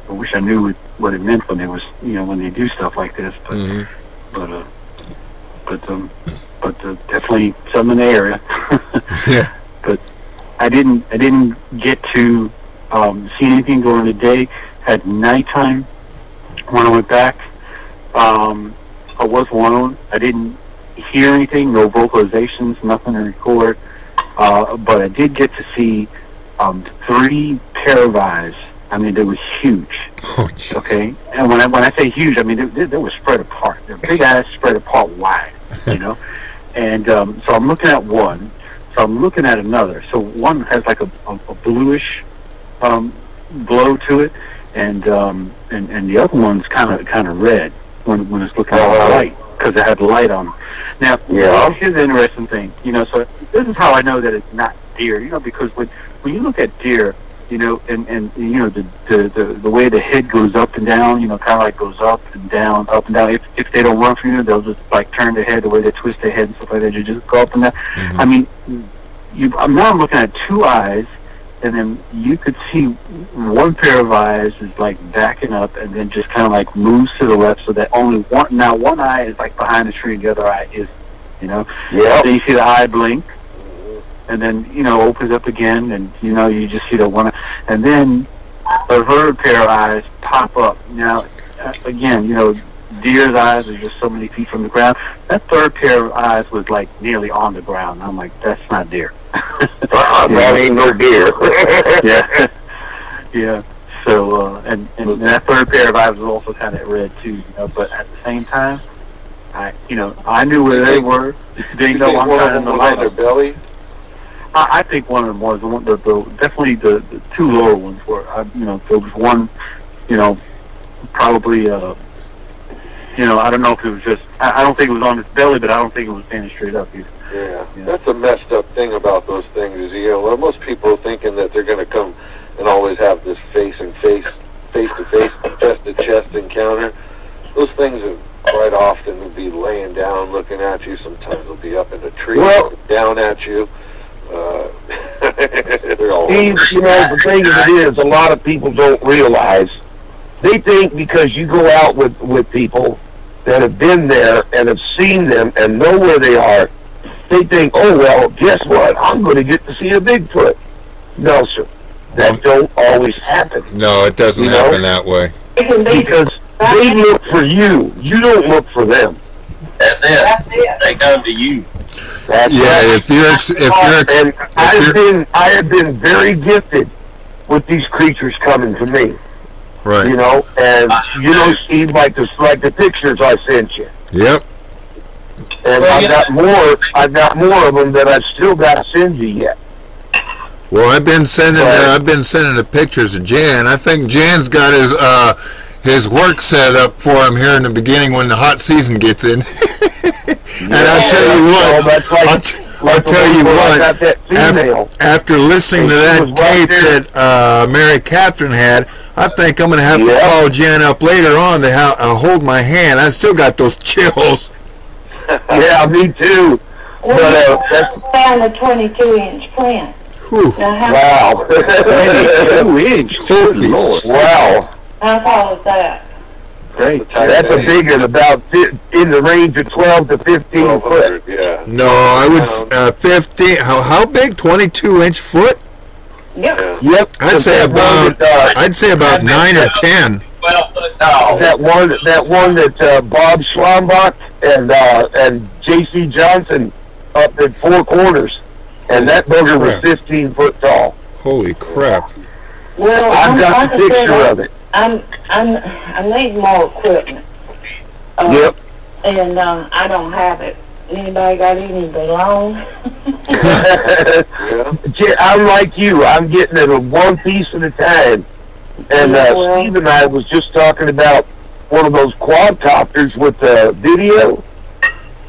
wish I knew what it meant when they was when they do stuff like this, but definitely something in the area. Yeah. But I didn't get to see anything during the day. At nighttime, when I went back, I was alone. I didn't hear anything, no vocalizations, nothing to record. But I did get to see 3 pair of eyes. I mean, they were huge. Okay, and when I say huge, I mean they were spread apart. Their big eyes spread apart wide, And so I'm looking at one. So I'm looking at another. So one has like a bluish glow to it, and the other one's kind of red when it's looking at the light, because it had the light on it. Now, here's the interesting thing. So this is how I know that it's not deer. Because when you look at deer, and the way the head goes up and down, kind of like goes up and down. If they don't run from you, they'll just like turn their head, the way they twist their head and stuff like that. You just go up and down. I mean, now I'm looking at two eyes, and then you could see one pair of eyes is like backing up, and then just kind of like moves to the left, so that only one eye is like behind the tree, and the other eye is, Yeah. Then you see the eye blink, and then opens up again, and you just see the one, and then a third pair of eyes pop up. Now, again, deer's eyes are just so many feet from the ground. That third pair of eyes was like nearly on the ground. I'm like, that's not deer. That ain't no deer. Yeah. Yeah. So, and that third pair of eyes was also kind of red too, but at the same time, I knew where they were. They know I'm kind of in the light. Their belly? I think one of them was definitely the two lower ones were. There was one, probably. I don't know if it was just. I don't think it was on its belly, but I don't think it was standing straight up either. Yeah, that's a messed up thing about those things. Is most people are thinking that they're going to come and always have this face-to-face, chest-to-chest encounter. Those things are quite often will be laying down, looking at you. Sometimes they'll be up in a tree, down at you. They're all Steve, the thing of it is, a lot of people don't realize. They think because you go out with people that have been there and have seen them and know where they are, they think, oh, well, guess what? I'm going to get to see a Bigfoot. No, sir. That don't always happen. No, it doesn't happen that way. Because they look for you. You don't look for them. That's it. They come to you. That's right. I have been very gifted with these creatures coming to me. Right. And Steve, like the pictures I sent you. Yep. And I've got more of them that I've still got to send you yet. Well, I've been sending the pictures to Jan. I think Jan's got his work set up for him here in the beginning when the hot season gets in. And I'll tell you what, after listening to that tape that Mary Catherine had, I think I'm going to have to call Jan up later on to hold my hand. I still got those chills. Yeah, me too. That's found a 22-inch print. Wow. 22-inch. Good Lord. Wow. How tall is that? Great. That's a big one, about in the range of 12 to 15 foot. Yeah. No, I would 15. How big? 22-inch foot? Yep. I'd say about 9 or 10. 12 foot tall. That one that Bob Schlombach and J.C. Johnson up at Four Corners, and that booger was 15 foot tall. Holy crap! Well, I've got the picture of it. I need more equipment. Yep. And I don't have it. Anybody got any belong? I'm like you. I'm getting it one piece at a time. And Steve and I was just talking about one of those quadcopters with the video.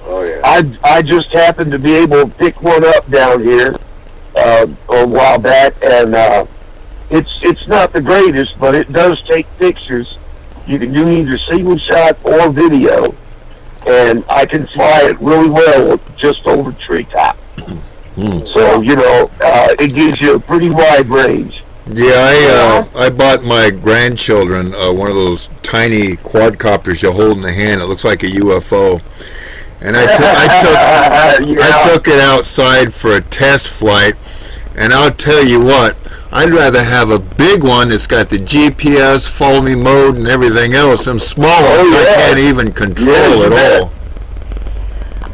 Oh yeah. I just happened to be able to pick one up down here a while back, and it's not the greatest, but it does take pictures. You can do either single shot or video, and I can fly it really well just over treetop. So it gives you a pretty wide range. Yeah, I bought my grandchildren one of those tiny quadcopters you hold in the hand. It looks like a UFO. And I took it outside for a test flight. And I'll tell you what, I'd rather have a big one that's got the GPS, follow me mode, and everything else. Them small ones I can't even control at all.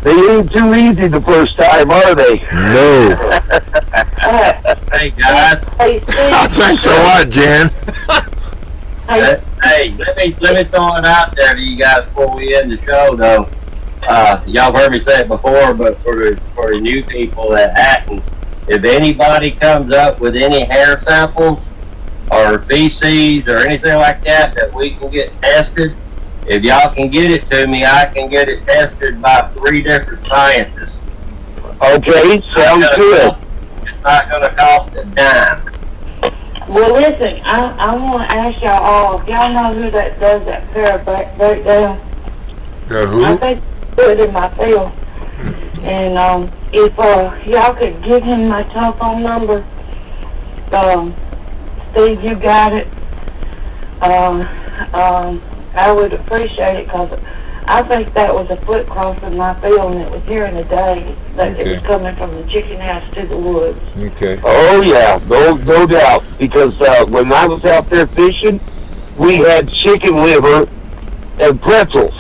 They ain't too easy the first time, are they? No. Hey guys. Thanks a lot, Jan. Hey, let me throw it out there to you guys before we end the show, though. y'all heard me say it before, but for the new people that Acton, if anybody comes up with any hair samples or feces or anything like that that we can get tested, if y'all can get it to me, I can get it tested by 3 different scientists. Okay, sounds good. It's not going to cost a dime. Well, listen, I want to ask y'all all, if y'all know who that does that pair breakdown. Who? I think put it in my field. And if y'all could give him my telephone number, Steve, you got it. I would appreciate it, because I think that was a foot crossing my field, and it was here in the day that it was coming from the chicken house to the woods. Okay. Oh yeah, no doubt. Because when I was out there fishing, we had chicken liver and pretzels.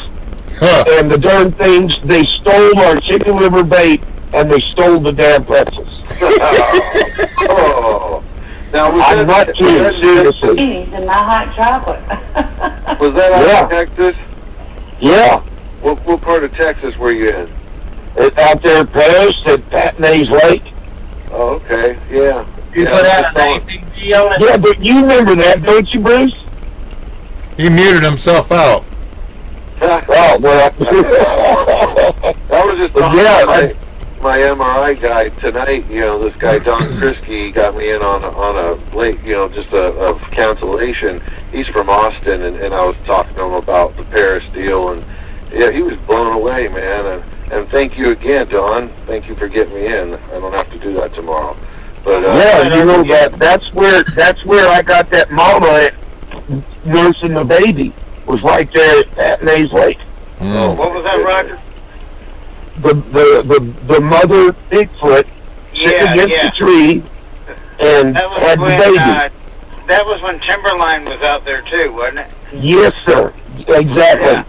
And the darn things, they stole our chicken liver bait, and they stole the damn pretzels. Oh. Now, I'm not kidding, seriously. And my hot chocolate. Was that out in Texas? Yeah. What part of Texas were you in? It's out there in Paris at Patnais Lake. Oh, okay. Yeah. You put out an APG on it? Yeah, but you remember that, don't you, Bruce? He muted himself out. Oh, well. I was just talking to my MRI guy tonight. You know, this guy, Don Krisky, got me in on a late, just a cancellation. He's from Austin, and I was talking to him about the Paris deal, and yeah, he was blown away, man. And thank you again, Don. Thank you for getting me in. I don't have to do that tomorrow. But that's where I got that mama nursing the baby. Was right there at Patnais Lake. Oh, what was that, Roger? The mother Bigfoot sitting against the tree and had the baby. That was when Timberline was out there too, wasn't it? Yes, sir. Exactly.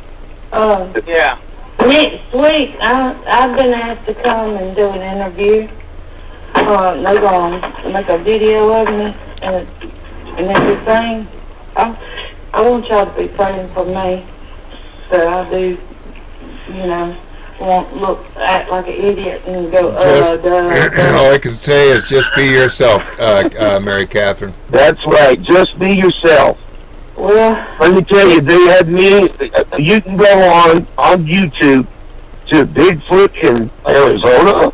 Yeah. Next week, I've been asked to come and do an interview. They're going to make a video of me and everything. I want y'all to be praying for me, that I do, won't act like an idiot and go, all I can say is just be yourself, Mary Catherine. That's right, just be yourself. Well, let me tell you, they had me, you can go on YouTube to Bigfoot in Arizona,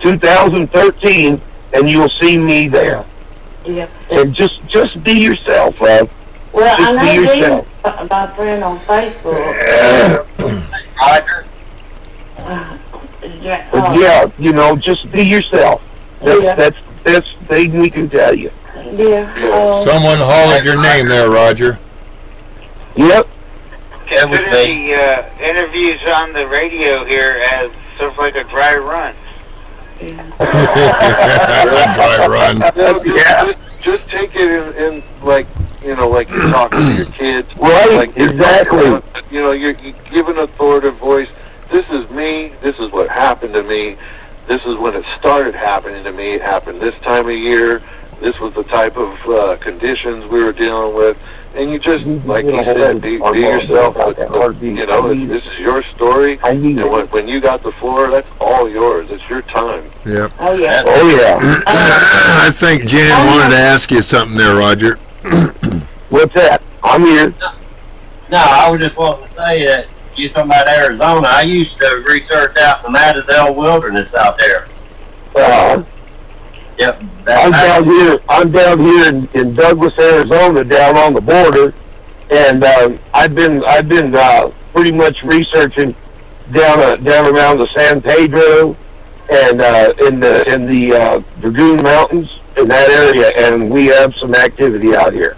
2013, and you'll see me there. Yeah. And just be yourself, love. Well, just I be know yourself. my friend on Facebook. Roger. Yeah, just be yourself. That's thing we can tell you. Yeah. Someone hollered your name there, Roger. Yep. Consider the interviews on the radio here as sort of like a dry run. Dry run. Just take it in like, like you're talking to your kids. Right, like exactly. You give an authoritative voice. This is me. This is what happened to me. This is when it started happening to me. It happened this time of year. This was the type of conditions we were dealing with. And you just, like you said, be yourself. This is your story. And when you got the floor, that's all yours. It's your time. Yeah. Oh, yeah. Oh, yeah. I think Jan wanted to ask you something there, Roger. What's that? I'm here. No, I was just wanting to say that you're talking about Arizona. I used to research out in the Madazelle Wilderness out there. Yep. I'm down here in Douglas, Arizona, down on the border, and I've been pretty much researching down around the San Pedro and in the Dragoon Mountains in that area, and we have some activity out here.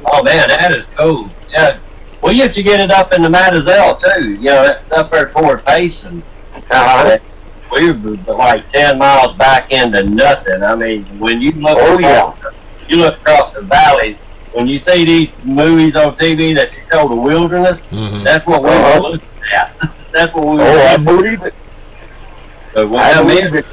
Oh man, that is cool. Yeah, we used to get it up in the Madazelle too. That's up there toward Payson. We were like 10 miles back into nothing. I mean, when you look, you look across the valleys. When you see these movies on TV that you call the wilderness, that's what we were looking at. That's what we were. I believe it. But me and Rick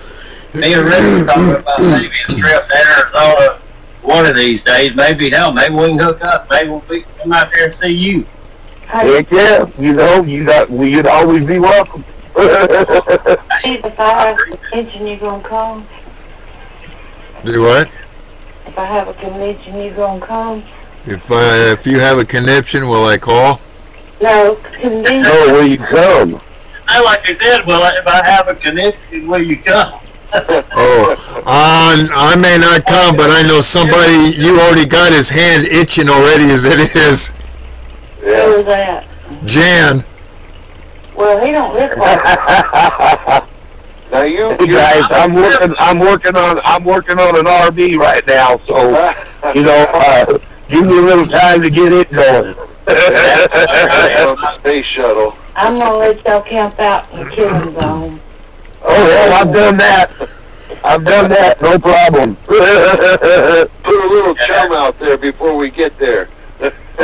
were talking about maybe a trip to Arizona one of these days. Maybe we can hook up. Maybe we can come out there and see you. Heck yeah, you'd always be welcome. If I have a convention, you gonna come? Do what? If I have a convention, you gonna come? If you have a conniption, will I call? No, convention. No, will you come? Like I said, well, if I have a connection, will you come? I may not come, but I know somebody. You already got his hand itching already, as it is. Who was that? Jan. Well, he don't live far. Now you guys, I'm working on an RV right now, so give me a little time to get it going. Space shuttle. I'm gonna let y'all camp out in the killing zone. Oh well, I've done that, no problem. Put a little chum out there before we get there.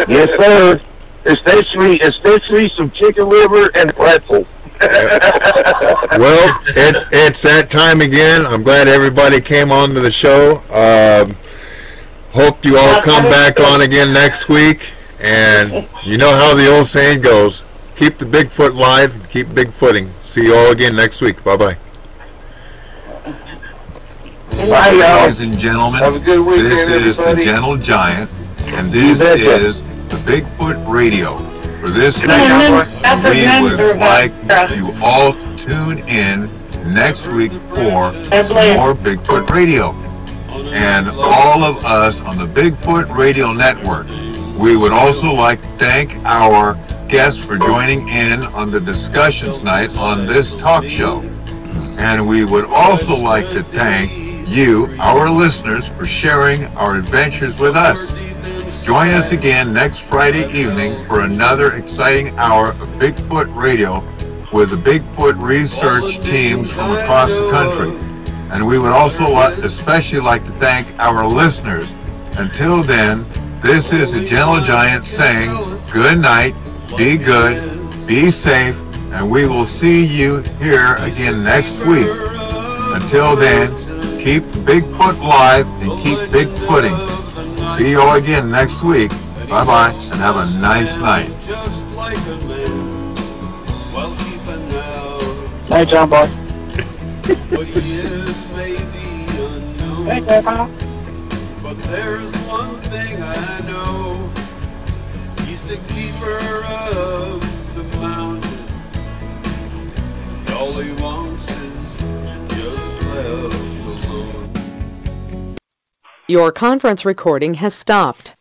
Yes, sir. Especially some chicken liver and pretzels. Well, it's that time again. I'm glad everybody came on to the show. Hope you all come back on again next week. And you know how the old saying goes. Keep the Bigfoot live, keep Bigfooting. See you all again next week. Bye-bye. Bye, y'all. Ladies and gentlemen, have a good weekend, this is everybody. the Gentle Giant, and this is the Bigfoot Radio. For this week, we would like you all to tune in next week for some more Bigfoot Radio. And all of us on the Bigfoot Radio Network. We would also like to thank our guests for joining in on the discussion tonight on this talk show. And we would also like to thank you, our listeners, for sharing our adventures with us. Join us again next Friday evening for another exciting hour of Bigfoot Radio with the Bigfoot research teams from across the country. And we would also especially like to thank our listeners. Until then, this is the Gentle Giant saying good night, be good, be safe, and we will see you here again next week. Until then, keep Bigfoot live and keep Bigfooting. See you all again next week. Bye-bye, and have a nice night. Night, John Boy. Hey, Grandpa. But there's one thing I know. He's the keeper of the mountain. And all he wants is just left alone. Your conference recording has stopped.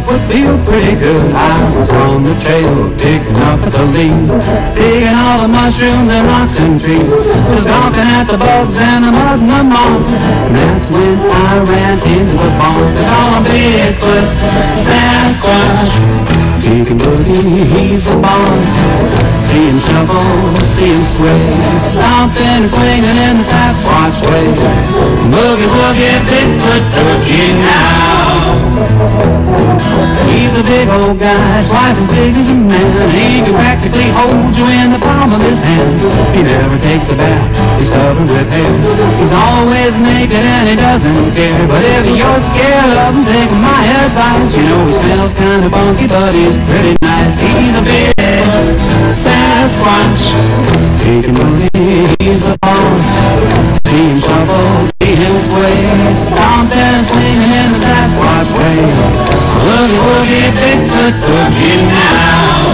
would feel pretty good. I was on the trail, picking up the leaves, digging all the mushrooms and rocks and trees, was gawking at the bugs and the mud and the moss. And that's when I ran into the boss. They call him Bigfoot, Sasquatch. He can boogie, he's the boss. See him shuffle, see him sway, stomping and swinging in the Sasquatch way. Boogie woogie, Bigfoot boogie now. He's a big old guy, twice as big as a man. He can practically hold you in the palm of his hand. He never takes a bath, he's covered with hair. He's always naked and he doesn't care. But if you're scared of him, take my advice. You know he smells kind of funky, but he's pretty nice. He's a big Sasquatch. He can boogie, he's the boss. See him shuffle, see him sway, stomping and swinging in the Sasquatch way. Woogie woogie, Bigfoot boogie now.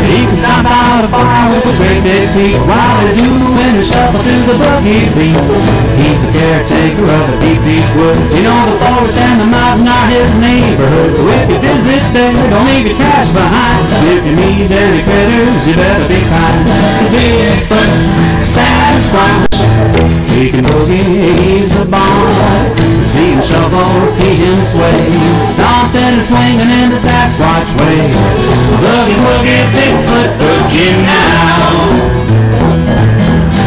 He can stomp out a fire with a great big feet while he's doing a shuffle to the boogie beat. He's the caretaker of the deep woods. You know the forest and the mountain are his neighborhood. So if you visit there, don't leave your cash behind. If you meet any critters, you better be kind. He's Bigfoot, Sasquatch. He can boogie, he's the boss. See him shuffle, see him sway, stomping and swinging in the Sasquatch way. Boogie woogie, Bigfoot boogie now.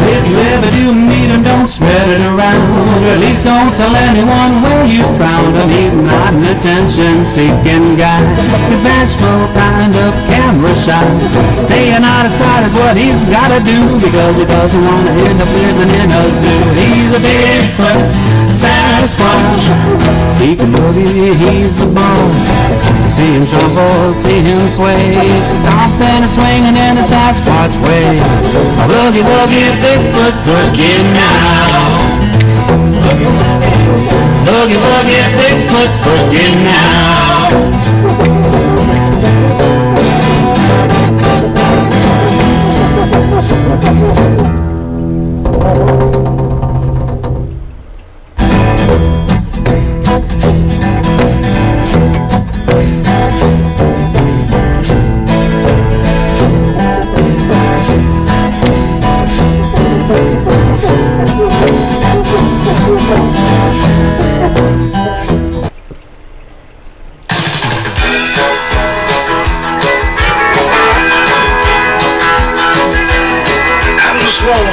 If you ever do meet him, don't spread it around. Or at least don't tell anyone where you found him. He's not an attention-seeking guy. He's bashful, kind of camera shy. Staying out of sight is what he's gotta do, because he doesn't want to end up living in a zoo. He's a Bigfoot, Sasquatch. He can boogie, he's the boss. See him shuffle, see him sway, stomping and swinging in the Sasquatch way. Boogie woogie, Bigfoot boogie now. Boogie woogie, Bigfoot boogie now.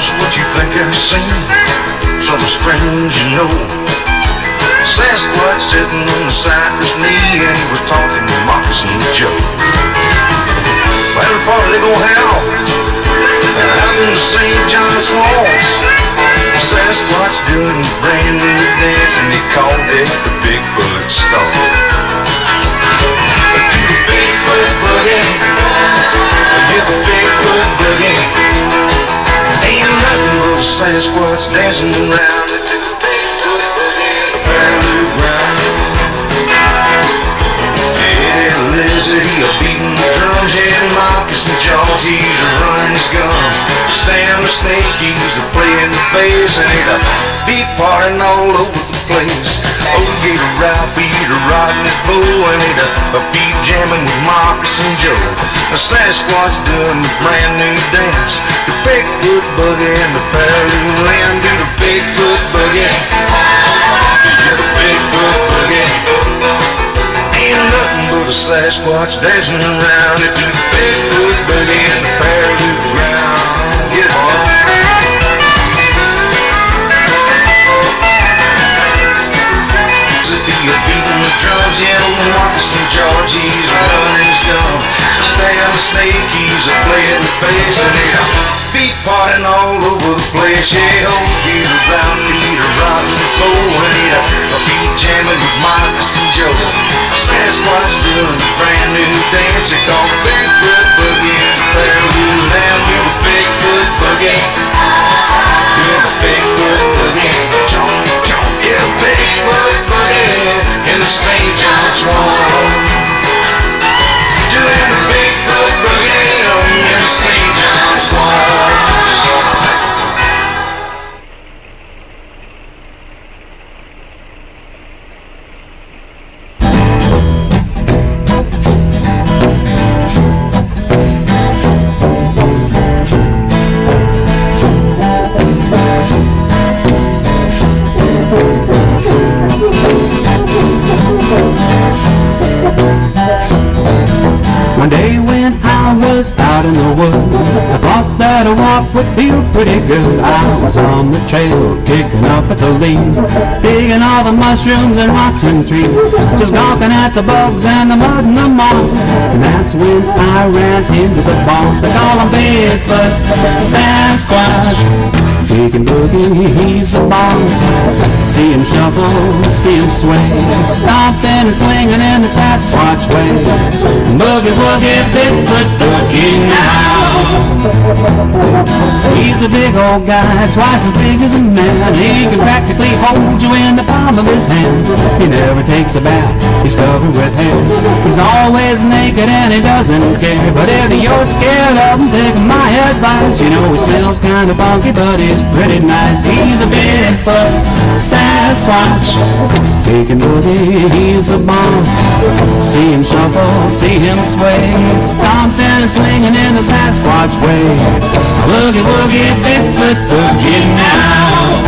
What you think I've seen? Something strange, you know. Sasquatch sitting on the cypress knee, and he was talking to Moccasin Joe. Well, the party they gon' have out in the St. John's Falls. Sasquatch doing a brand new dance, and he called it the Bigfoot Stomp. Do the Bigfoot boogie, get the Bigfoot boogie. Ain't nothing but a Sasquatch dancing around the Bigfoot boogie, the ground. Yeah, Lizzie, a beating the drums, yeah, moccasin jaws, he's a running his gun. Stan the snake, he's a playing the bass, and he's a beat partying all over the place. Oh, gave a Ralph, he's a riding his bull, and he's a beat jamming with Moccasin Joe. A Sasquatch doing the brand new dance, the Bigfoot boogie and the parallel land. Do the Bigfoot boogie, yeah, the Bigfoot boogie. Ain't nothing but a Sasquatch dancing around it. Do the Bigfoot boogie and the parallel ground. Get it on. You're beating the drums, yeah, Moccasin George, he's running his gun. Stan the snake, he's a playing the bass, and he's a beat partying all over the place. Yeah, oh, Peter Brown, Peter rocking the pole, and he's a beat jamming with Moccasin Joe. Sasquatch doing a brand new dance, they call Bigfoot boogie, and the parallel land. Do the Bigfoot boogie, do the Bigfoot boogie. St. John Swamp. Doing the Bigfoot boogie on your St. John Swamp. One day when I was out in the woods, I thought that a walk would feel pretty good. I was on the trail, kicking up at the leaves, digging all the mushrooms and rocks and trees, just gawking at the bugs and the mud and the moss. And that's when I ran into the boss. They call him Bigfoot, Sasquatch. He can boogie, he's the boss. See him shuffle, see him sway, stomping and swinging in the Sasquatch way. Boogie woogie, Bigfoot boogie now. He's a big old guy, twice as big as a man. He can practically hold you in the palm of his hand. He never takes a bath, he's covered with hair. He's always naked and he doesn't care. But if you're scared of him, take my advice. You know he smells kind of funky, but he's pretty nice. He's a Bigfoot, Sasquatch. He can boogie, he's the boss. See him shuffle, see him sway, stomping and swinging in the Sasquatch way. Boogie woogie, Bigfoot boogie now.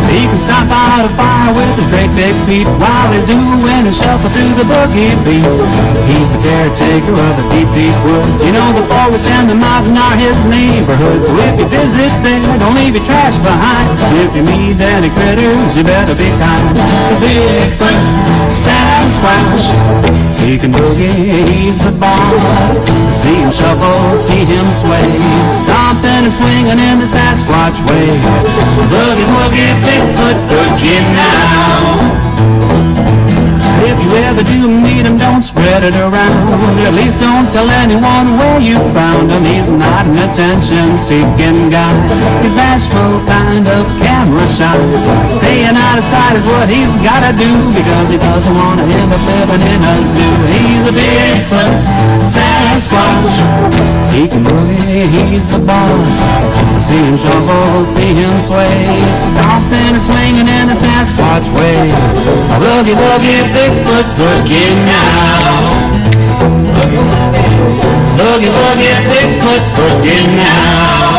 He can stomp out a fire with his great big feet while he's doing a shuffle through the boogie beat. He's the caretaker of the deep, deep woods. You know the forest and the mountain are his neighborhood. So if you visit there, don't leave your trash behind. If you meet any critters, you better be kind. The Bigfoot, Sasquatch. He can boogie, he's the boss. See him shuffle, see him sway, stomping and swinging in the Sasquatch way. Boogie woogie, Bigfoot boogie now. If you ever do meet him, don't spread it around. At least don't tell anyone where you found him. He's not an attention-seeking guy. He's bashful, kind of camera shy. Staying out of sight is what he's gotta do, because he doesn't want to end up living in a zoo. He's a Bigfoot, Sasquatch. He can boogie, he's the boss. See him shuffle, see him sway, stomping and swinging in the Sasquatch way. Boogie woogie, Bigfoot boogie now. Boogie woogie, Bigfoot boogie now.